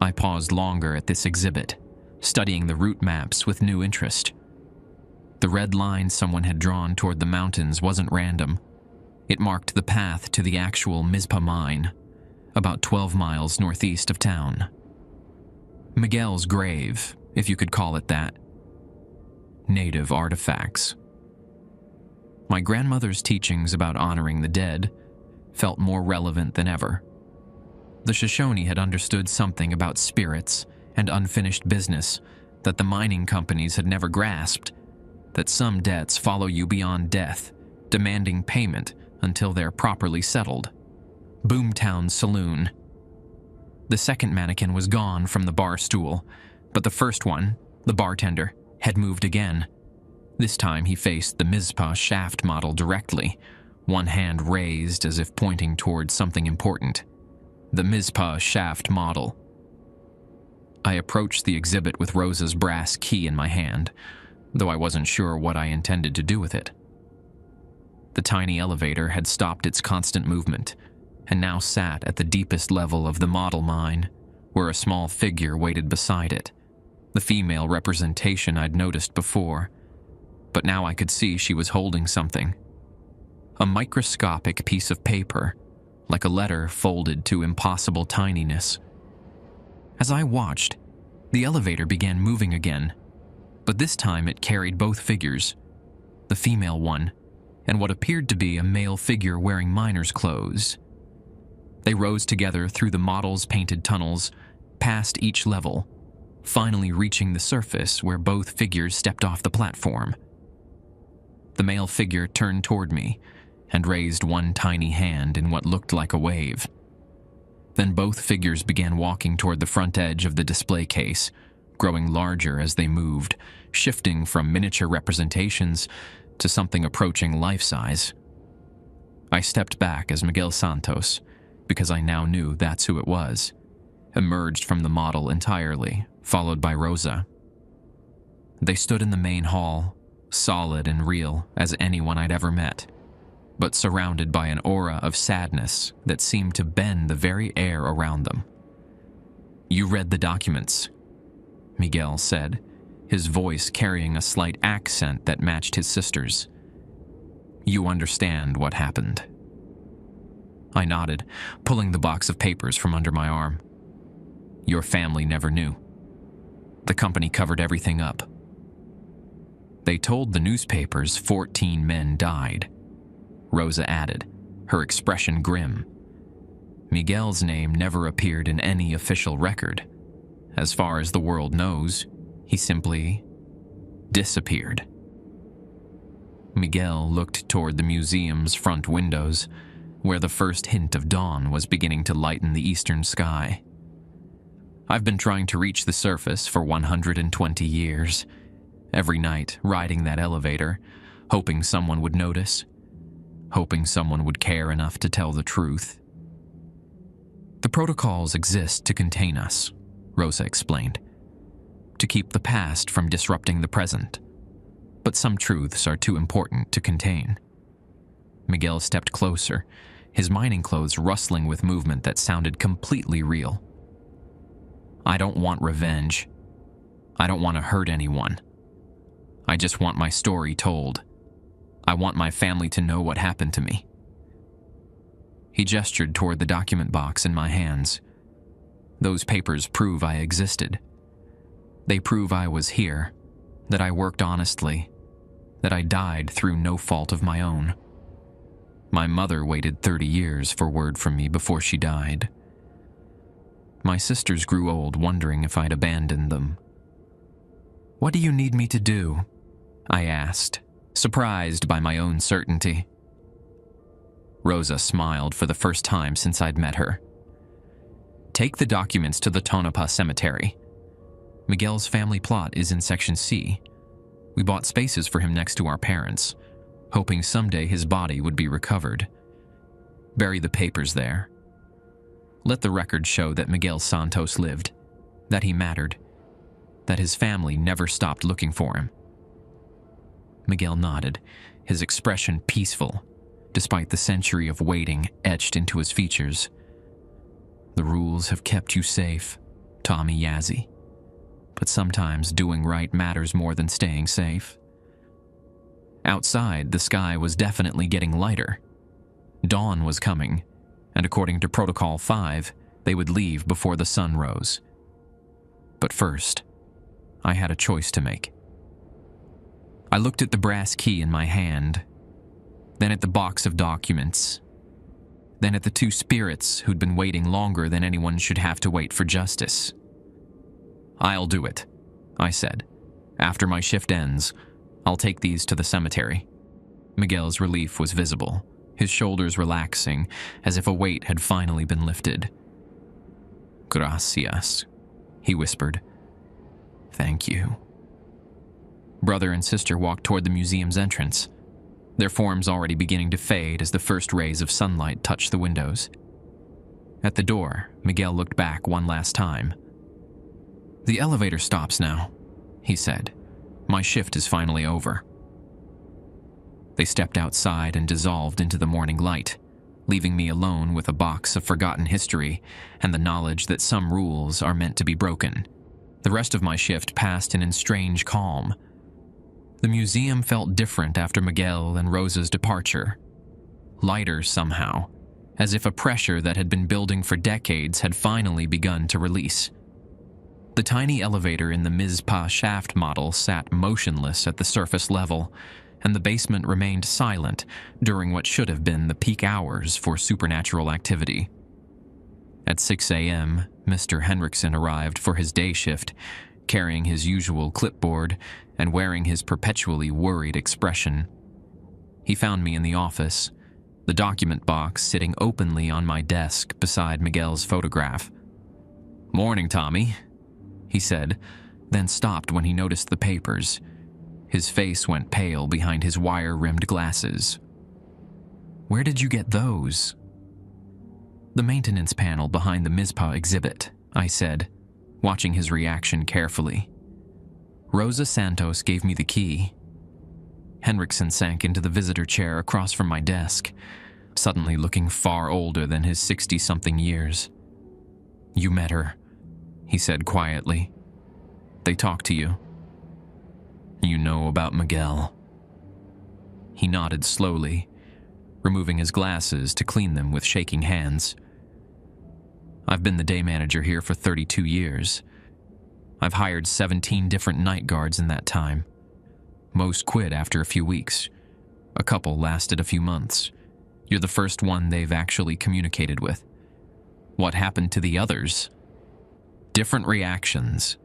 I paused longer at this exhibit, studying the route maps with new interest. The red line someone had drawn toward the mountains wasn't random. It marked the path to the actual Mizpah mine, about 12 miles northeast of town. Miguel's grave, if you could call it that. Native artifacts. My grandmother's teachings about honoring the dead felt more relevant than ever. The Shoshone had understood something about spirits and unfinished business that the mining companies had never grasped, that some debts follow you beyond death, demanding payment until they're properly settled. Boomtown Saloon. The second mannequin was gone from the bar stool, but the first one, the bartender, had moved again. This time he faced the Mizpah shaft model directly, one hand raised as if pointing towards something important. The Mizpah shaft model. I approached the exhibit with Rosa's brass key in my hand, though I wasn't sure what I intended to do with it. The tiny elevator had stopped its constant movement, and now sat at the deepest level of the model mine, where a small figure waited beside it, the female representation I'd noticed before, but now I could see she was holding something. A microscopic piece of paper, like a letter folded to impossible tininess. As I watched, the elevator began moving again, but this time it carried both figures, the female one, and what appeared to be a male figure wearing miner's clothes. They rose together through the model's painted tunnels, past each level, finally reaching the surface where both figures stepped off the platform. The male figure turned toward me and raised one tiny hand in what looked like a wave. Then both figures began walking toward the front edge of the display case, growing larger as they moved, shifting from miniature representations to something approaching life-size. I stepped back as Miguel Santos, because I now knew that's who it was, emerged from the model entirely, followed by Rosa. They stood in the main hall, solid and real as anyone I'd ever met, but surrounded by an aura of sadness that seemed to bend the very air around them. "You read the documents," Miguel said, his voice carrying a slight accent that matched his sister's. "You understand what happened." I nodded, pulling the box of papers from under my arm. "Your family never knew. The company covered everything up. They told the newspapers 14 men died," Rosa added, her expression grim. "Miguel's name never appeared in any official record. As far as the world knows, he simply disappeared." Miguel looked toward the museum's front windows, where the first hint of dawn was beginning to lighten the eastern sky. I've been trying to reach the surface for 120 years, every night riding that elevator, hoping someone would notice, hoping someone would care enough to tell the truth. The protocols exist to contain us, Rosa explained, to keep the past from disrupting the present. But some truths are too important to contain. Miguel stepped closer, his mining clothes rustling with movement that sounded completely real. I don't want revenge. I don't want to hurt anyone. I just want my story told. I want my family to know what happened to me. He gestured toward the document box in my hands. Those papers prove I existed. They prove I was here, that I worked honestly, that I died through no fault of my own. My mother waited 30 years for word from me before she died. My sisters grew old wondering if I'd abandoned them. "What do you need me to do?" I asked, surprised by my own certainty. Rosa smiled for the first time since I'd met her. "Take the documents to the Tonopah Cemetery. Miguel's family plot is in Section C. We bought spaces for him next to our parents, hoping someday his body would be recovered. Bury the papers there. Let the record show that Miguel Santos lived, that he mattered, that his family never stopped looking for him." Miguel nodded, his expression peaceful, despite the century of waiting etched into his features. "The rules have kept you safe, Tommy Yazzie. But sometimes doing right matters more than staying safe." Outside, the sky was definitely getting lighter. Dawn was coming, and according to Protocol 5, they would leave before the sun rose. But first, I had a choice to make. I looked at the brass key in my hand, then at the box of documents, then at the two spirits who'd been waiting longer than anyone should have to wait for justice. "I'll do it," I said. "After my shift ends, I'll take these to the cemetery." Miguel's relief was visible, his shoulders relaxing as if a weight had finally been lifted. "Gracias," he whispered. "Thank you." Brother and sister walked toward the museum's entrance, their forms already beginning to fade as the first rays of sunlight touched the windows. At the door, Miguel looked back one last time. "The elevator stops now," he said. "My shift is finally over." They stepped outside and dissolved into the morning light, leaving me alone with a box of forgotten history and the knowledge that some rules are meant to be broken. The rest of my shift passed in strange calm. The museum felt different after Miguel and Rosa's departure. Lighter somehow, as if a pressure that had been building for decades had finally begun to release. The tiny elevator in the Mizpah shaft model sat motionless at the surface level, and the basement remained silent during what should have been the peak hours for supernatural activity. At 6 a.m., Mr. Henriksen arrived for his day shift, carrying his usual clipboard and wearing his perpetually worried expression. He found me in the office, the document box sitting openly on my desk beside Miguel's photograph. "Morning, Tommy," he said, then stopped when he noticed the papers. His face went pale behind his wire-rimmed glasses. "Where did you get those?" "The maintenance panel behind the Mizpah exhibit," I said, watching his reaction carefully. "Rosa Santos gave me the key." Henriksen sank into the visitor chair across from my desk, suddenly looking far older than his 60-something years. "You met her," he said quietly. "They talked to you. You know about Miguel." He nodded slowly, removing his glasses to clean them with shaking hands. "I've been the day manager here for 32 years. I've hired 17 different night guards in that time. Most quit after a few weeks. A couple lasted a few months. You're the first one they've actually communicated with. What happened to the others?" "Different reactions."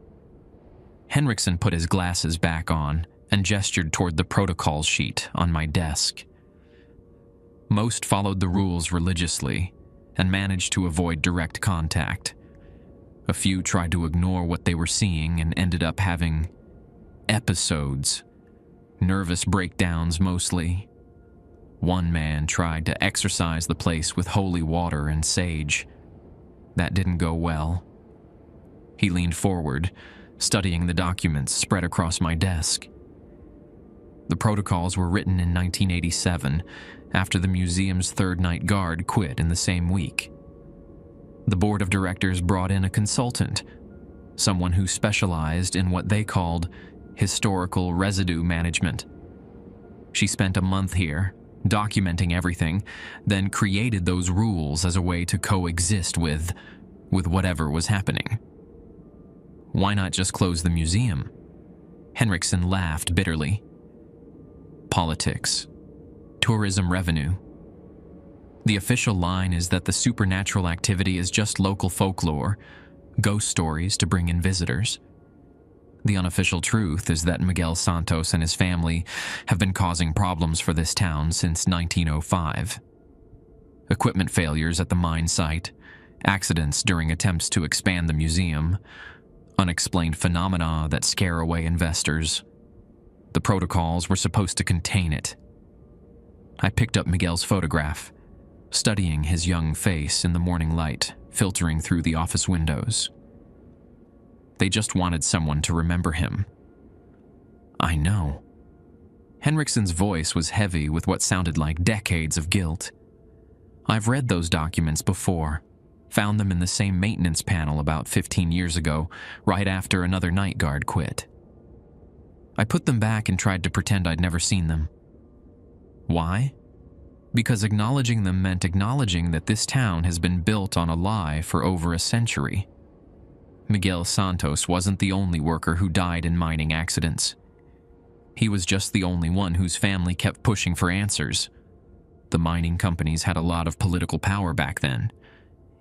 Henriksen put his glasses back on and gestured toward the protocol sheet on my desk. Most followed the rules religiously and managed to avoid direct contact. A few tried to ignore what they were seeing and ended up having episodes, nervous breakdowns mostly. One man tried to exorcise the place with holy water and sage. That didn't go well. He leaned forward, studying the documents spread across my desk. The protocols were written in 1987, after the museum's third night guard quit in the same week. The board of directors brought in a consultant, someone who specialized in what they called historical residue management. She spent a month here, documenting everything, then created those rules as a way to coexist with whatever was happening. Why not just close the museum? Henriksen laughed bitterly. Politics. Tourism revenue. The official line is that the supernatural activity is just local folklore, ghost stories to bring in visitors. The unofficial truth is that Miguel Santos and his family have been causing problems for this town since 1905. Equipment failures at the mine site, accidents during attempts to expand the museum, unexplained phenomena that scare away investors. The protocols were supposed to contain it. I picked up Miguel's photograph, studying his young face in the morning light filtering through the office windows. They just wanted someone to remember him. I know. Henriksen's voice was heavy with what sounded like decades of guilt. I've read those documents before, found them in the same maintenance panel about 15 years ago, right after another night guard quit. I put them back and tried to pretend I'd never seen them. Why? Because acknowledging them meant acknowledging that this town has been built on a lie for over a century. Miguel Santos wasn't the only worker who died in mining accidents. He was just the only one whose family kept pushing for answers. The mining companies had a lot of political power back then.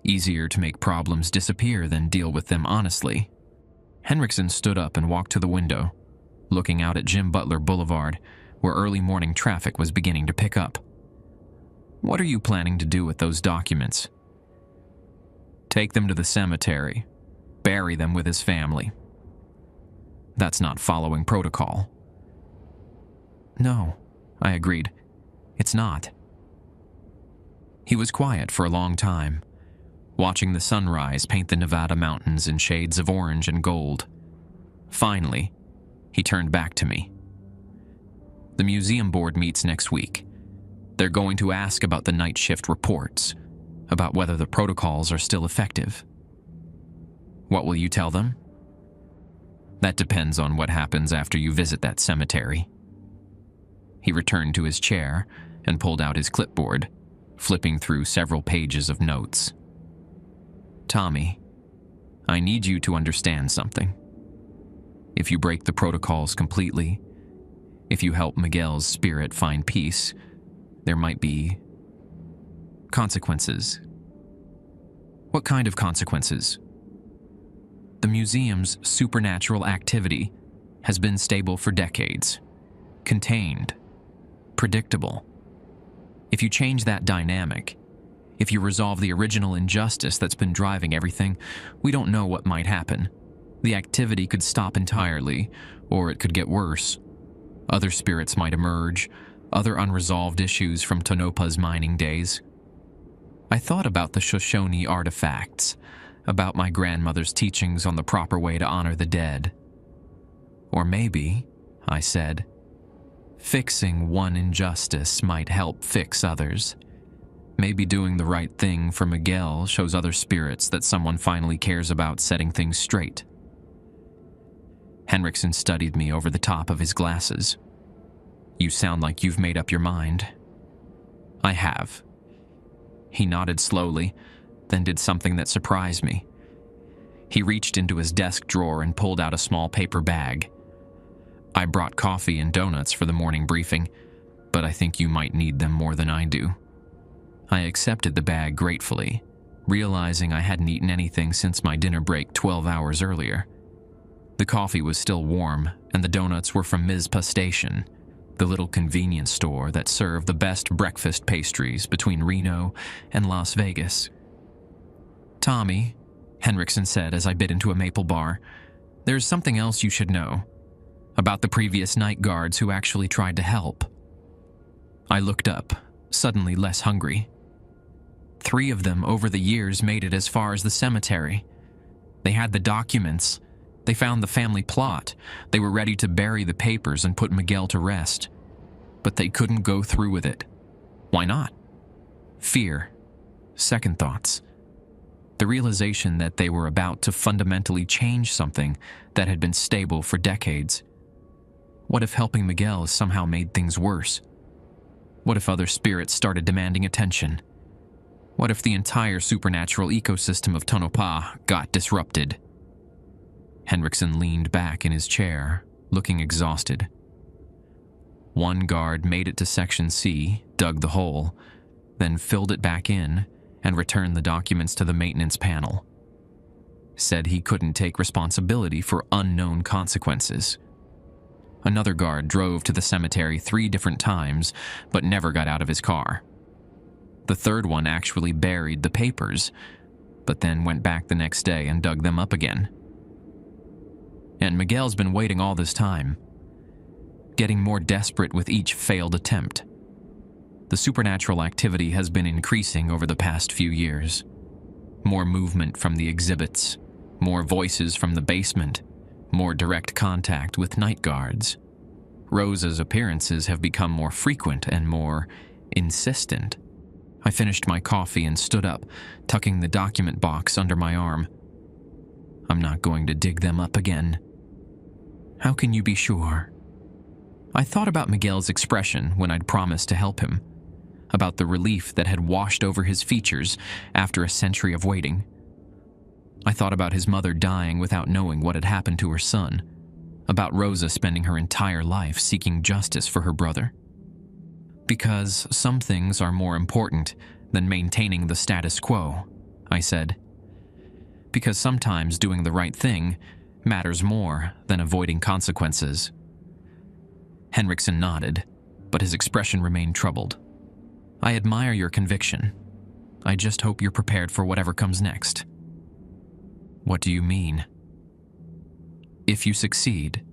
Easier to make problems disappear than deal with them honestly. Henriksen stood up and walked to the window, looking out at Jim Butler Boulevard, where early morning traffic was beginning to pick up. What are you planning to do with those documents? Take them to the cemetery. Bury them with his family. That's not following protocol. No, I agreed. It's not. He was quiet for a long time, watching the sunrise paint the Nevada mountains in shades of orange and gold. Finally, he turned back to me. The museum board meets next week. They're going to ask about the night shift reports, about whether the protocols are still effective. What will you tell them? That depends on what happens after you visit that cemetery. He returned to his chair and pulled out his clipboard, flipping through several pages of notes. Tommy, I need you to understand something. If you break the protocols completely, if you help Miguel's spirit find peace, there might be consequences. What kind of consequences? The museum's supernatural activity has been stable for decades, contained, predictable. If you change that dynamic, if you resolve the original injustice that's been driving everything, we don't know what might happen. The activity could stop entirely, or it could get worse. Other spirits might emerge, other unresolved issues from Tonopah's mining days. I thought about the Shoshone artifacts, about my grandmother's teachings on the proper way to honor the dead. Or maybe, I said, fixing one injustice might help fix others. Maybe doing the right thing for Miguel shows other spirits that someone finally cares about setting things straight. Henriksen studied me over the top of his glasses. You sound like you've made up your mind. I have. He nodded slowly, then did something that surprised me. He reached into his desk drawer and pulled out a small paper bag. I brought coffee and donuts for the morning briefing, but I think you might need them more than I do. I accepted the bag gratefully, realizing I hadn't eaten anything since my dinner break 12 hours earlier. The coffee was still warm, and the donuts were from Mizpah Station, the little convenience store that served the best breakfast pastries between Reno and Las Vegas. "Tommy," Henriksen said as I bit into a maple bar, "there's something else you should know. About the previous night guards who actually tried to help." I looked up, suddenly less hungry. 3 of them over the years made it as far as the cemetery. They had the documents. They found the family plot. They were ready to bury the papers and put Miguel to rest. But they couldn't go through with it. Why not? Fear. Second thoughts. The realization that they were about to fundamentally change something that had been stable for decades. What if helping Miguel somehow made things worse? What if other spirits started demanding attention? What if the entire supernatural ecosystem of Tonopah got disrupted? Henriksen leaned back in his chair, looking exhausted. One guard made it to Section C, dug the hole, then filled it back in and returned the documents to the maintenance panel. Said he couldn't take responsibility for unknown consequences. Another guard drove to the cemetery 3 different times, but never got out of his car. The third one actually buried the papers, but then went back the next day and dug them up again. And Miguel's been waiting all this time, getting more desperate with each failed attempt. The supernatural activity has been increasing over the past few years. More movement from the exhibits, more voices from the basement, more direct contact with night guards. Rosa's appearances have become more frequent and more insistent. I finished my coffee and stood up, tucking the document box under my arm. I'm not going to dig them up again. How can you be sure? I thought about Miguel's expression when I'd promised to help him, about the relief that had washed over his features after a century of waiting. I thought about his mother dying without knowing what had happened to her son, about Rosa spending her entire life seeking justice for her brother. Because some things are more important than maintaining the status quo, I said. Because sometimes doing the right thing matters more than avoiding consequences. Henriksen nodded, but his expression remained troubled. I admire your conviction. I just hope you're prepared for whatever comes next. What do you mean? If you succeed,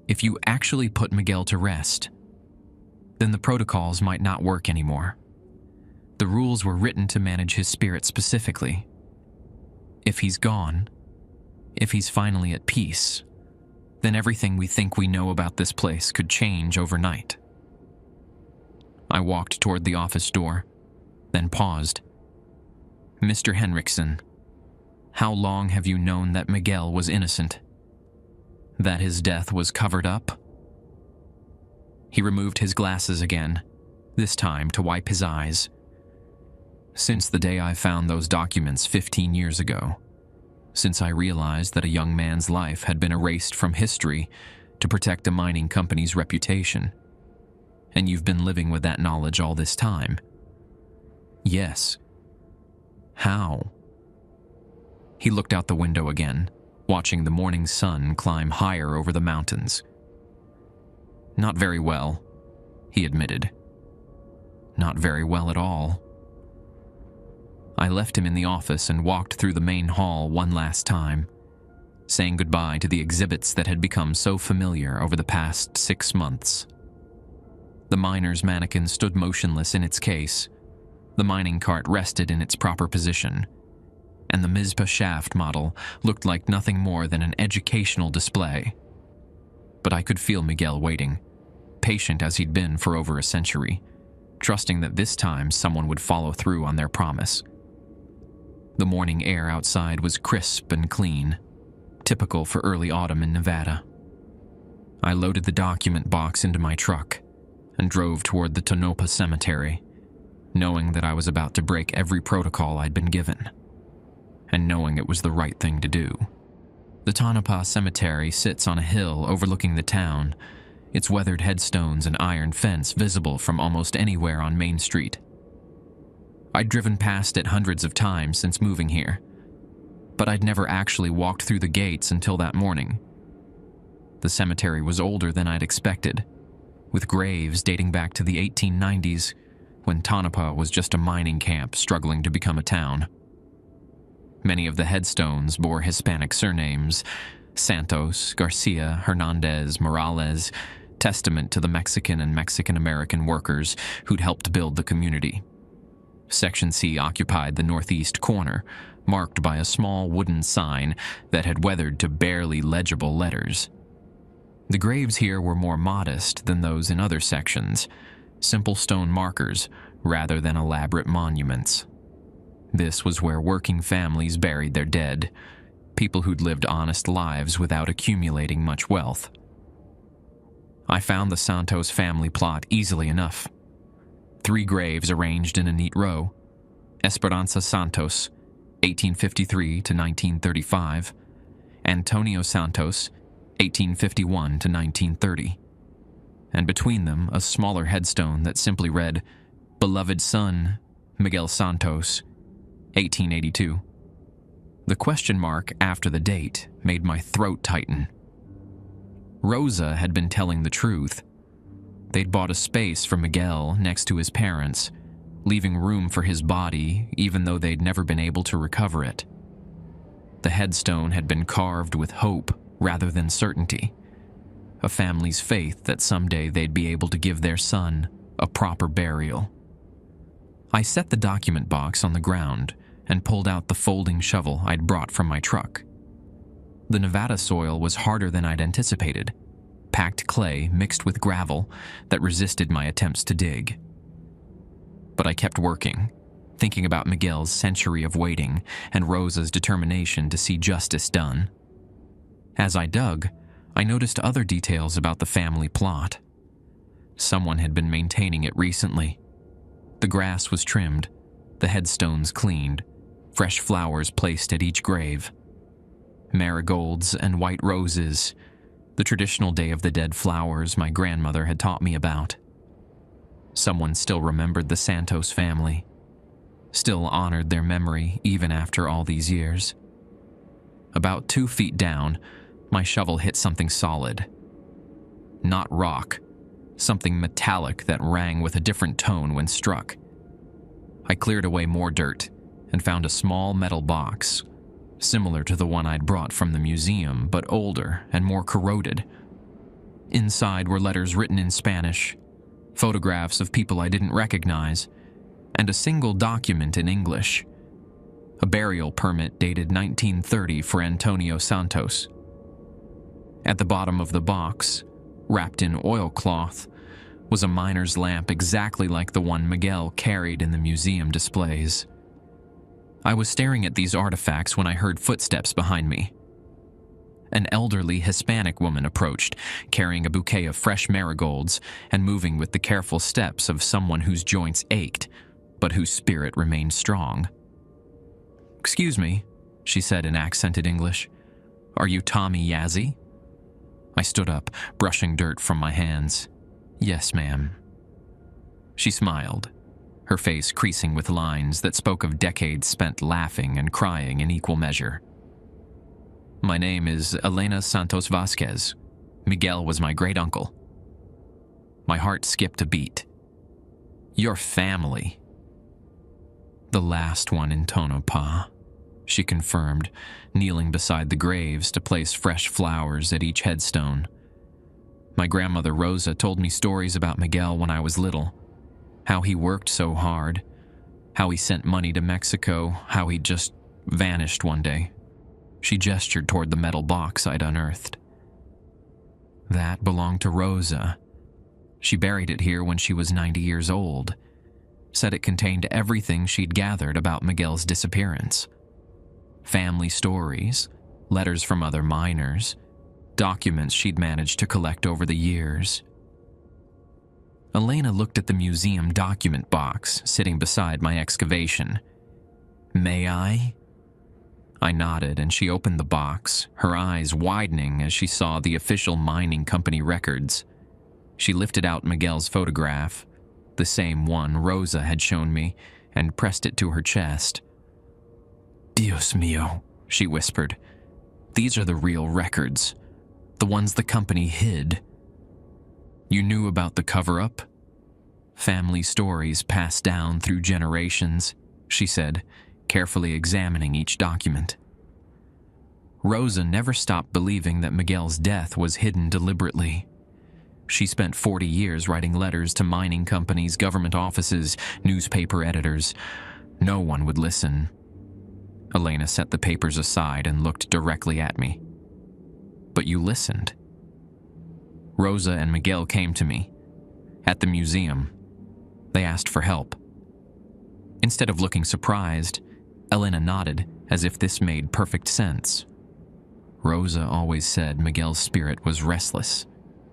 if you actually put Miguel to rest, then the protocols might not work anymore. The rules were written to manage his spirit specifically. If he's gone, if he's finally at peace, then everything we think we know about this place could change overnight. I walked toward the office door, then paused. Mr. Henriksen, how long have you known that Miguel was innocent? That his death was covered up? He removed his glasses again, this time to wipe his eyes. Since the day I found those documents 15 years ago, since I realized that a young man's life had been erased from history to protect a mining company's reputation. And you've been living with that knowledge all this time. Yes. How? He looked out the window again, watching the morning sun climb higher over the mountains. Not very well, he admitted. Not very well at all. I left him in the office and walked through the main hall one last time, saying goodbye to the exhibits that had become so familiar over the past 6 months. The miner's mannequin stood motionless in its case. The mining cart rested in its proper position, and the Mizpah shaft model looked like nothing more than an educational display. But I could feel Miguel waiting, patient as he'd been for over a century, trusting that this time someone would follow through on their promise. The morning air outside was crisp and clean, typical for early autumn in Nevada. I loaded the document box into my truck and drove toward the Tonopah Cemetery, knowing that I was about to break every protocol I'd been given, and knowing it was the right thing to do. The Tonopah Cemetery sits on a hill overlooking the town, its weathered headstones and iron fence visible from almost anywhere on Main Street. I'd driven past it hundreds of times since moving here, but I'd never actually walked through the gates until that morning. The cemetery was older than I'd expected, with graves dating back to the 1890s, when Tonopah was just a mining camp struggling to become a town. Many of the headstones bore Hispanic surnames: Santos, Garcia, Hernandez, Morales, testament to the Mexican and Mexican-American workers who'd helped build the community. Section C occupied the northeast corner, marked by a small wooden sign that had weathered to barely legible letters. The graves here were more modest than those in other sections, simple stone markers rather than elaborate monuments. This was where working families buried their dead, people who'd lived honest lives without accumulating much wealth. I found the Santos family plot easily enough. 3 graves arranged in a neat row: Esperanza Santos, 1853 to 1935, Antonio Santos, 1851 to 1930, and between them a smaller headstone that simply read, "Beloved son, Miguel Santos, 1882. The question mark after the date made my throat tighten. Rosa had been telling the truth. They'd bought a space for Miguel next to his parents, leaving room for his body even though they'd never been able to recover it. The headstone had been carved with hope rather than certainty, a family's faith that someday they'd be able to give their son a proper burial. I set the document box on the ground and pulled out the folding shovel I'd brought from my truck. The Nevada soil was harder than I'd anticipated, packed clay mixed with gravel that resisted my attempts to dig. But I kept working, thinking about Miguel's century of waiting and Rosa's determination to see justice done. As I dug, I noticed other details about the family plot. Someone had been maintaining it recently. The grass was trimmed, the headstones cleaned, fresh flowers placed at each grave. Marigolds and white roses, the traditional Day of the Dead flowers my grandmother had taught me about. Someone still remembered the Santos family, still honored their memory even after all these years. About 2 feet down, my shovel hit something solid. Not rock, something metallic that rang with a different tone when struck. I cleared away more dirt and found a small metal box, similar to the one I'd brought from the museum, but older and more corroded. Inside were letters written in Spanish, photographs of people I didn't recognize, and a single document in English: a burial permit dated 1930 for Antonio Santos. At the bottom of the box, wrapped in oilcloth, was a miner's lamp exactly like the one Miguel carried in the museum displays. I was staring at these artifacts when I heard footsteps behind me. An elderly Hispanic woman approached, carrying a bouquet of fresh marigolds and moving with the careful steps of someone whose joints ached, but whose spirit remained strong. "Excuse me," she said in accented English. "Are you Tommy Yazzie?" I stood up, brushing dirt from my hands. "Yes, ma'am." She smiled, her face creasing with lines that spoke of decades spent laughing and crying in equal measure. "My name is Elena Santos Vasquez. Miguel was my great-uncle." My heart skipped a beat. "Your family." "The last one in Tonopah," she confirmed, kneeling beside the graves to place fresh flowers at each headstone. "My grandmother Rosa told me stories about Miguel when I was little. How he worked so hard, how he sent money to Mexico, how he just vanished one day." She gestured toward the metal box I'd unearthed. "That belonged to Rosa. She buried it here when she was 90 years old. Said it contained everything she'd gathered about Miguel's disappearance. Family stories, letters from other miners, documents she'd managed to collect over the years." Elena looked at the museum document box sitting beside my excavation. "May I?" I nodded, and she opened the box, her eyes widening as she saw the official mining company records. She lifted out Miguel's photograph, the same one Rosa had shown me, and pressed it to her chest. "Dios mío," she whispered. "These are the real records, the ones the company hid." You knew about the cover-up? Family stories passed down through generations, she said, carefully examining each document. Rosa never stopped believing that Miguel's death was hidden deliberately. She spent 40 years writing letters to mining companies, government offices, newspaper editors. No one would listen. Elena set the papers aside and looked directly at me. But you listened. Rosa and Miguel came to me. At the museum. They asked for help. Instead of looking surprised, Elena nodded as if this made perfect sense. Rosa always said Miguel's spirit was restless,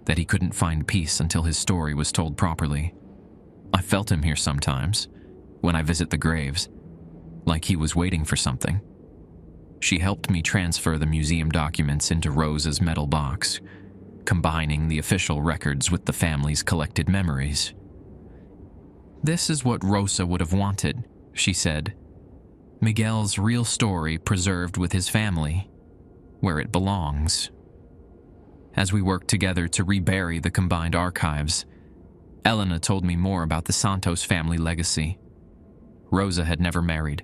that he couldn't find peace until his story was told properly. I felt him here sometimes, when I visit the graves, like he was waiting for something. She helped me transfer the museum documents into Rosa's metal box, combining the official records with the family's collected memories. This is what Rosa would have wanted, she said. Miguel's real story preserved with his family, where it belongs. As we worked together to rebury the combined archives, Elena told me more about the Santos family legacy. Rosa had never married,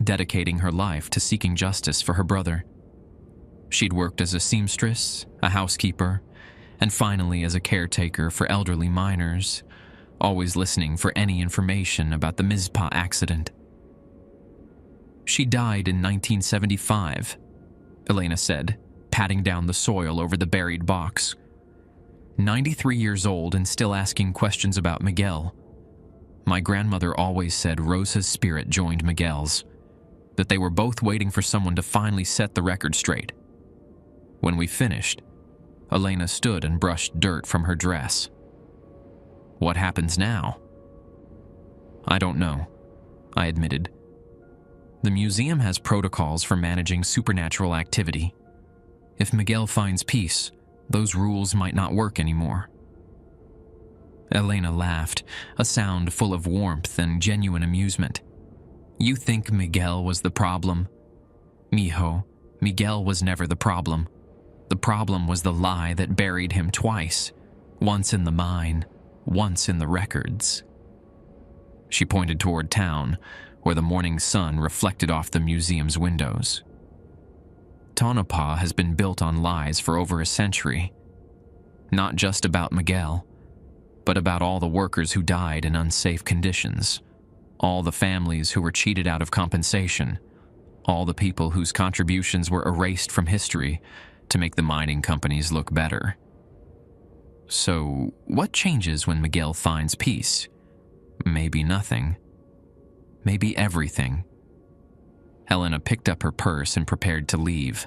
dedicating her life to seeking justice for her brother. She'd worked as a seamstress, a housekeeper, and finally as a caretaker for elderly miners, always listening for any information about the Mizpah accident. She died in 1975, Elena said, patting down the soil over the buried box. 93 years old and still asking questions about Miguel. My grandmother always said Rosa's spirit joined Miguel's, that they were both waiting for someone to finally set the record straight. When we finished, Elena stood and brushed dirt from her dress. What happens now? I don't know, I admitted. The museum has protocols for managing supernatural activity. If Miguel finds peace, those rules might not work anymore. Elena laughed, a sound full of warmth and genuine amusement. You think Miguel was the problem? Mijo, Miguel was never the problem. The problem was the lie that buried him twice, once in the mine, once in the records. She pointed toward town, where the morning sun reflected off the museum's windows. Tonopah has been built on lies for over a century. Not just about Miguel, but about all the workers who died in unsafe conditions, all the families who were cheated out of compensation, all the people whose contributions were erased from history to make the mining companies look better. So, what changes when Miguel finds peace? Maybe nothing. Maybe everything. Helena picked up her purse and prepared to leave.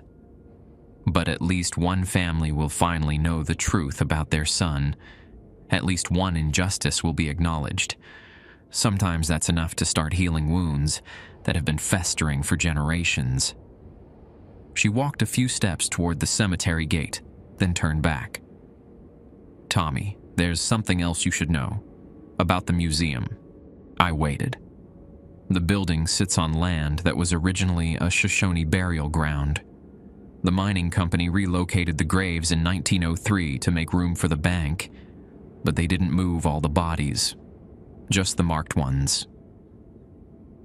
But at least one family will finally know the truth about their son. At least one injustice will be acknowledged. Sometimes that's enough to start healing wounds that have been festering for generations. She walked a few steps toward the cemetery gate, then turned back. Tommy, there's something else you should know. About the museum. I waited. The building sits on land that was originally a Shoshone burial ground. The mining company relocated the graves in 1903 to make room for the bank, but they didn't move all the bodies, just the marked ones.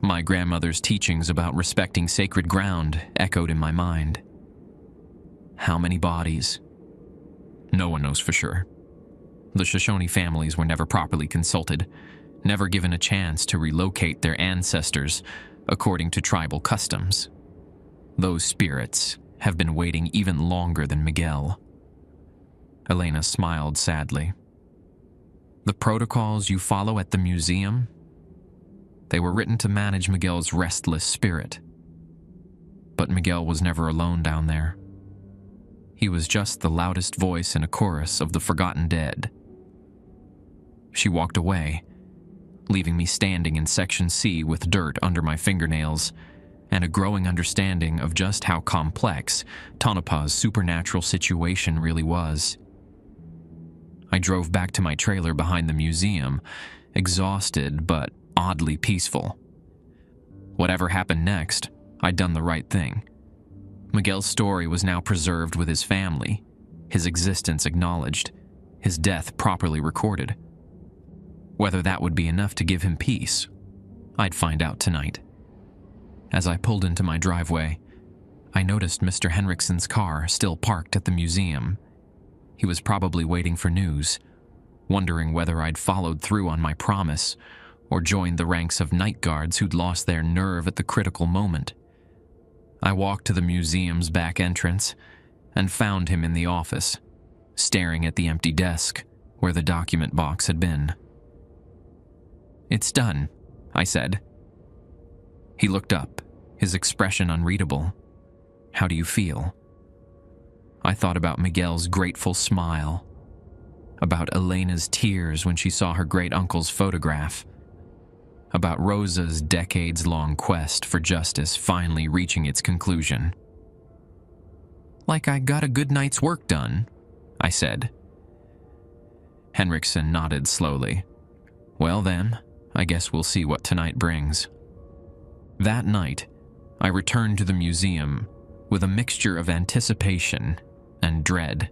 My grandmother's teachings about respecting sacred ground echoed in my mind. How many bodies? No one knows for sure. The Shoshone families were never properly consulted, never given a chance to relocate their ancestors according to tribal customs. Those spirits have been waiting even longer than Miguel. Elena smiled sadly. The protocols you follow at the museum? They were written to manage Miguel's restless spirit. But Miguel was never alone down there. He was just the loudest voice in a chorus of the forgotten dead. She walked away, leaving me standing in Section C with dirt under my fingernails and a growing understanding of just how complex Tonopah's supernatural situation really was. I drove back to my trailer behind the museum, exhausted but oddly peaceful. Whatever happened next, I'd done the right thing. Miguel's story was now preserved with his family, his existence acknowledged, his death properly recorded. Whether that would be enough to give him peace, I'd find out tonight. As I pulled into my driveway, I noticed Mr. Henriksen's car still parked at the museum. He was probably waiting for news, wondering whether I'd followed through on my promise or joined the ranks of night guards who'd lost their nerve at the critical moment. I walked to the museum's back entrance and found him in the office, staring at the empty desk where the document box had been. "It's done," I said. He looked up, his expression unreadable. "How do you feel?" I thought about Miguel's grateful smile, about Elena's tears when she saw her great-uncle's photograph, about Rosa's decades-long quest for justice finally reaching its conclusion. "Like I got a good night's work done," I said. Henriksen nodded slowly. "Well then, I guess we'll see what tonight brings." That night, I returned to the museum with a mixture of anticipation and dread.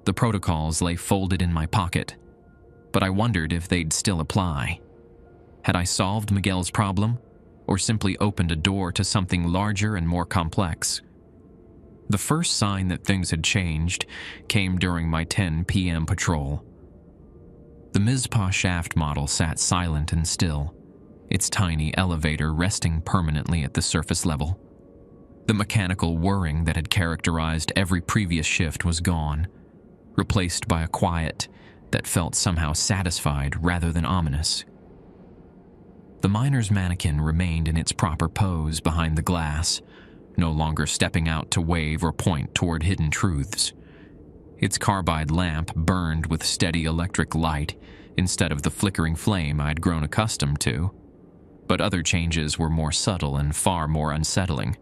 The protocols lay folded in my pocket, but I wondered if they'd still apply. Had I solved Miguel's problem, or simply opened a door to something larger and more complex? The first sign that things had changed came during my 10 p.m. patrol. The Mizpah shaft model sat silent and still, its tiny elevator resting permanently at the surface level. The mechanical whirring that had characterized every previous shift was gone, replaced by a quiet that felt somehow satisfied rather than ominous. The miner's mannequin remained in its proper pose behind the glass, no longer stepping out to wave or point toward hidden truths. Its carbide lamp burned with steady electric light instead of the flickering flame I'd grown accustomed to, but other changes were more subtle and far more unsettling.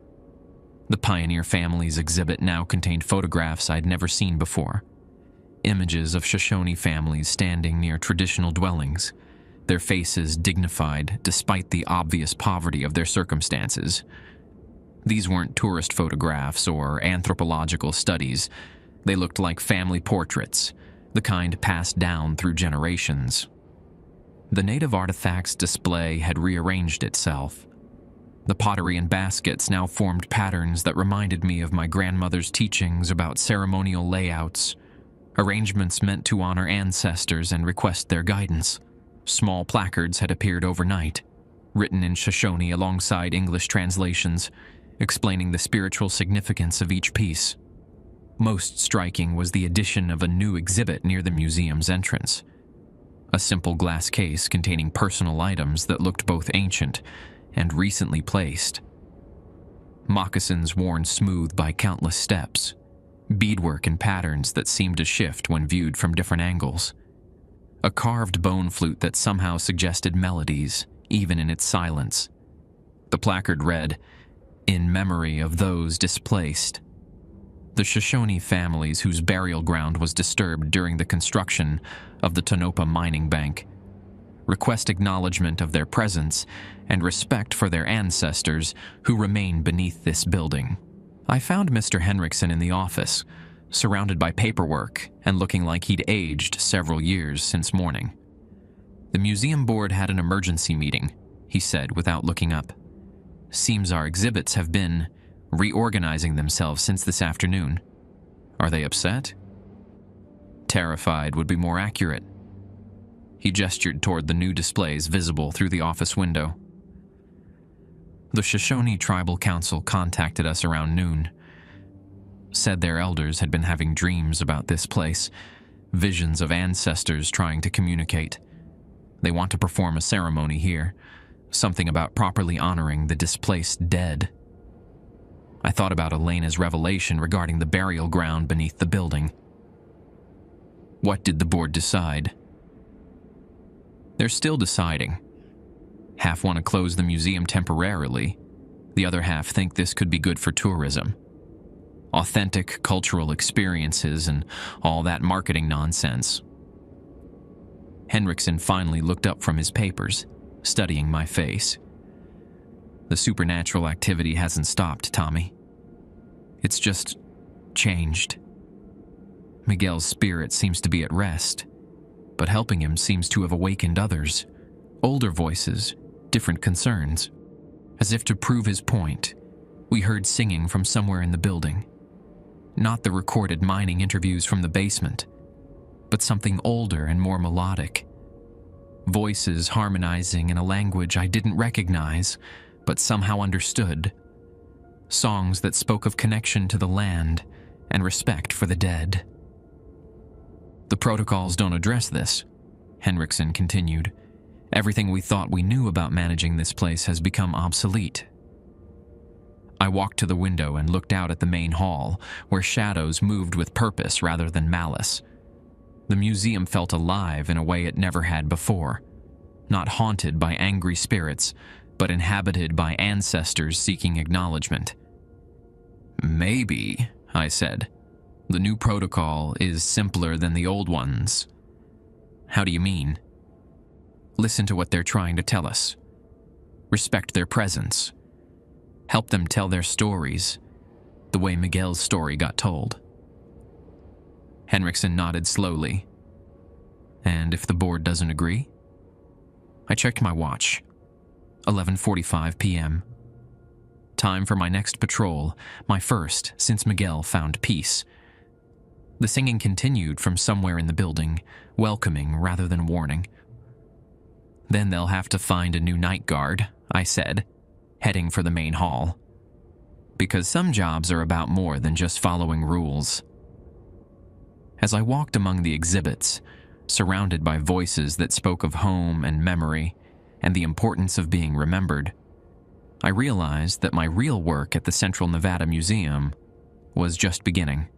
The Pioneer family's exhibit now contained photographs I'd never seen before. Images of Shoshone families standing near traditional dwellings, their faces dignified despite the obvious poverty of their circumstances. These weren't tourist photographs or anthropological studies. They looked like family portraits, the kind passed down through generations. The native artifacts display had rearranged itself. The pottery and baskets now formed patterns that reminded me of my grandmother's teachings about ceremonial layouts, arrangements meant to honor ancestors and request their guidance. Small placards had appeared overnight, written in Shoshone alongside English translations, explaining the spiritual significance of each piece. Most striking was the addition of a new exhibit near the museum's entrance. A simple glass case containing personal items that looked both ancient and recently placed. Moccasins worn smooth by countless steps, beadwork and patterns that seemed to shift when viewed from different angles. A carved bone flute that somehow suggested melodies, even in its silence. The placard read, "In memory of those displaced." The Shoshone families whose burial ground was disturbed during the construction of the Tonopah mining bank request acknowledgement of their presence and respect for their ancestors who remain beneath this building. I found Mr. Henriksen in the office, surrounded by paperwork and looking like he'd aged several years since morning. "The museum board had an emergency meeting," he said without looking up. "Seems our exhibits have been reorganizing themselves since this afternoon. Are they upset?" "Terrified would be more accurate." He gestured toward the new displays visible through the office window. "The Shoshone Tribal Council contacted us around noon. Said their elders had been having dreams about this place, visions of ancestors trying to communicate. They want to perform a ceremony here, something about properly honoring the displaced dead." I thought about Elena's revelation regarding the burial ground beneath the building. "What did the board decide?" "They're still deciding. Half want to close the museum temporarily. The other half think this could be good for tourism. Authentic cultural experiences and all that marketing nonsense." Henriksen finally looked up from his papers, studying my face. "The supernatural activity hasn't stopped, Tommy. It's just changed." Miguel's spirit seems to be at rest, but helping him seems to have awakened others, older voices, different concerns. As if to prove his point, we heard singing from somewhere in the building. Not the recorded mining interviews from the basement, but something older and more melodic. Voices harmonizing in a language I didn't recognize, but somehow understood. Songs that spoke of connection to the land and respect for the dead. The protocols don't address this, Henriksen continued. Everything we thought we knew about managing this place has become obsolete. I walked to the window and looked out at the main hall, where shadows moved with purpose rather than malice. The museum felt alive in a way it never had before, not haunted by angry spirits, but inhabited by ancestors seeking acknowledgement. Maybe, I said, the new protocol is simpler than the old ones. How do you mean? Listen to what they're trying to tell us. Respect their presence. Help them tell their stories, the way Miguel's story got told. Henriksen nodded slowly. And if the board doesn't agree? I checked my watch. 11:45 p.m. Time for my next patrol, my first since Miguel found peace. The singing continued from somewhere in the building, welcoming rather than warning. Then they'll have to find a new night guard, I said, heading for the main hall. Because some jobs are about more than just following rules. As I walked among the exhibits, surrounded by voices that spoke of home and memory and the importance of being remembered, I realized that my real work at the Central Nevada Museum was just beginning.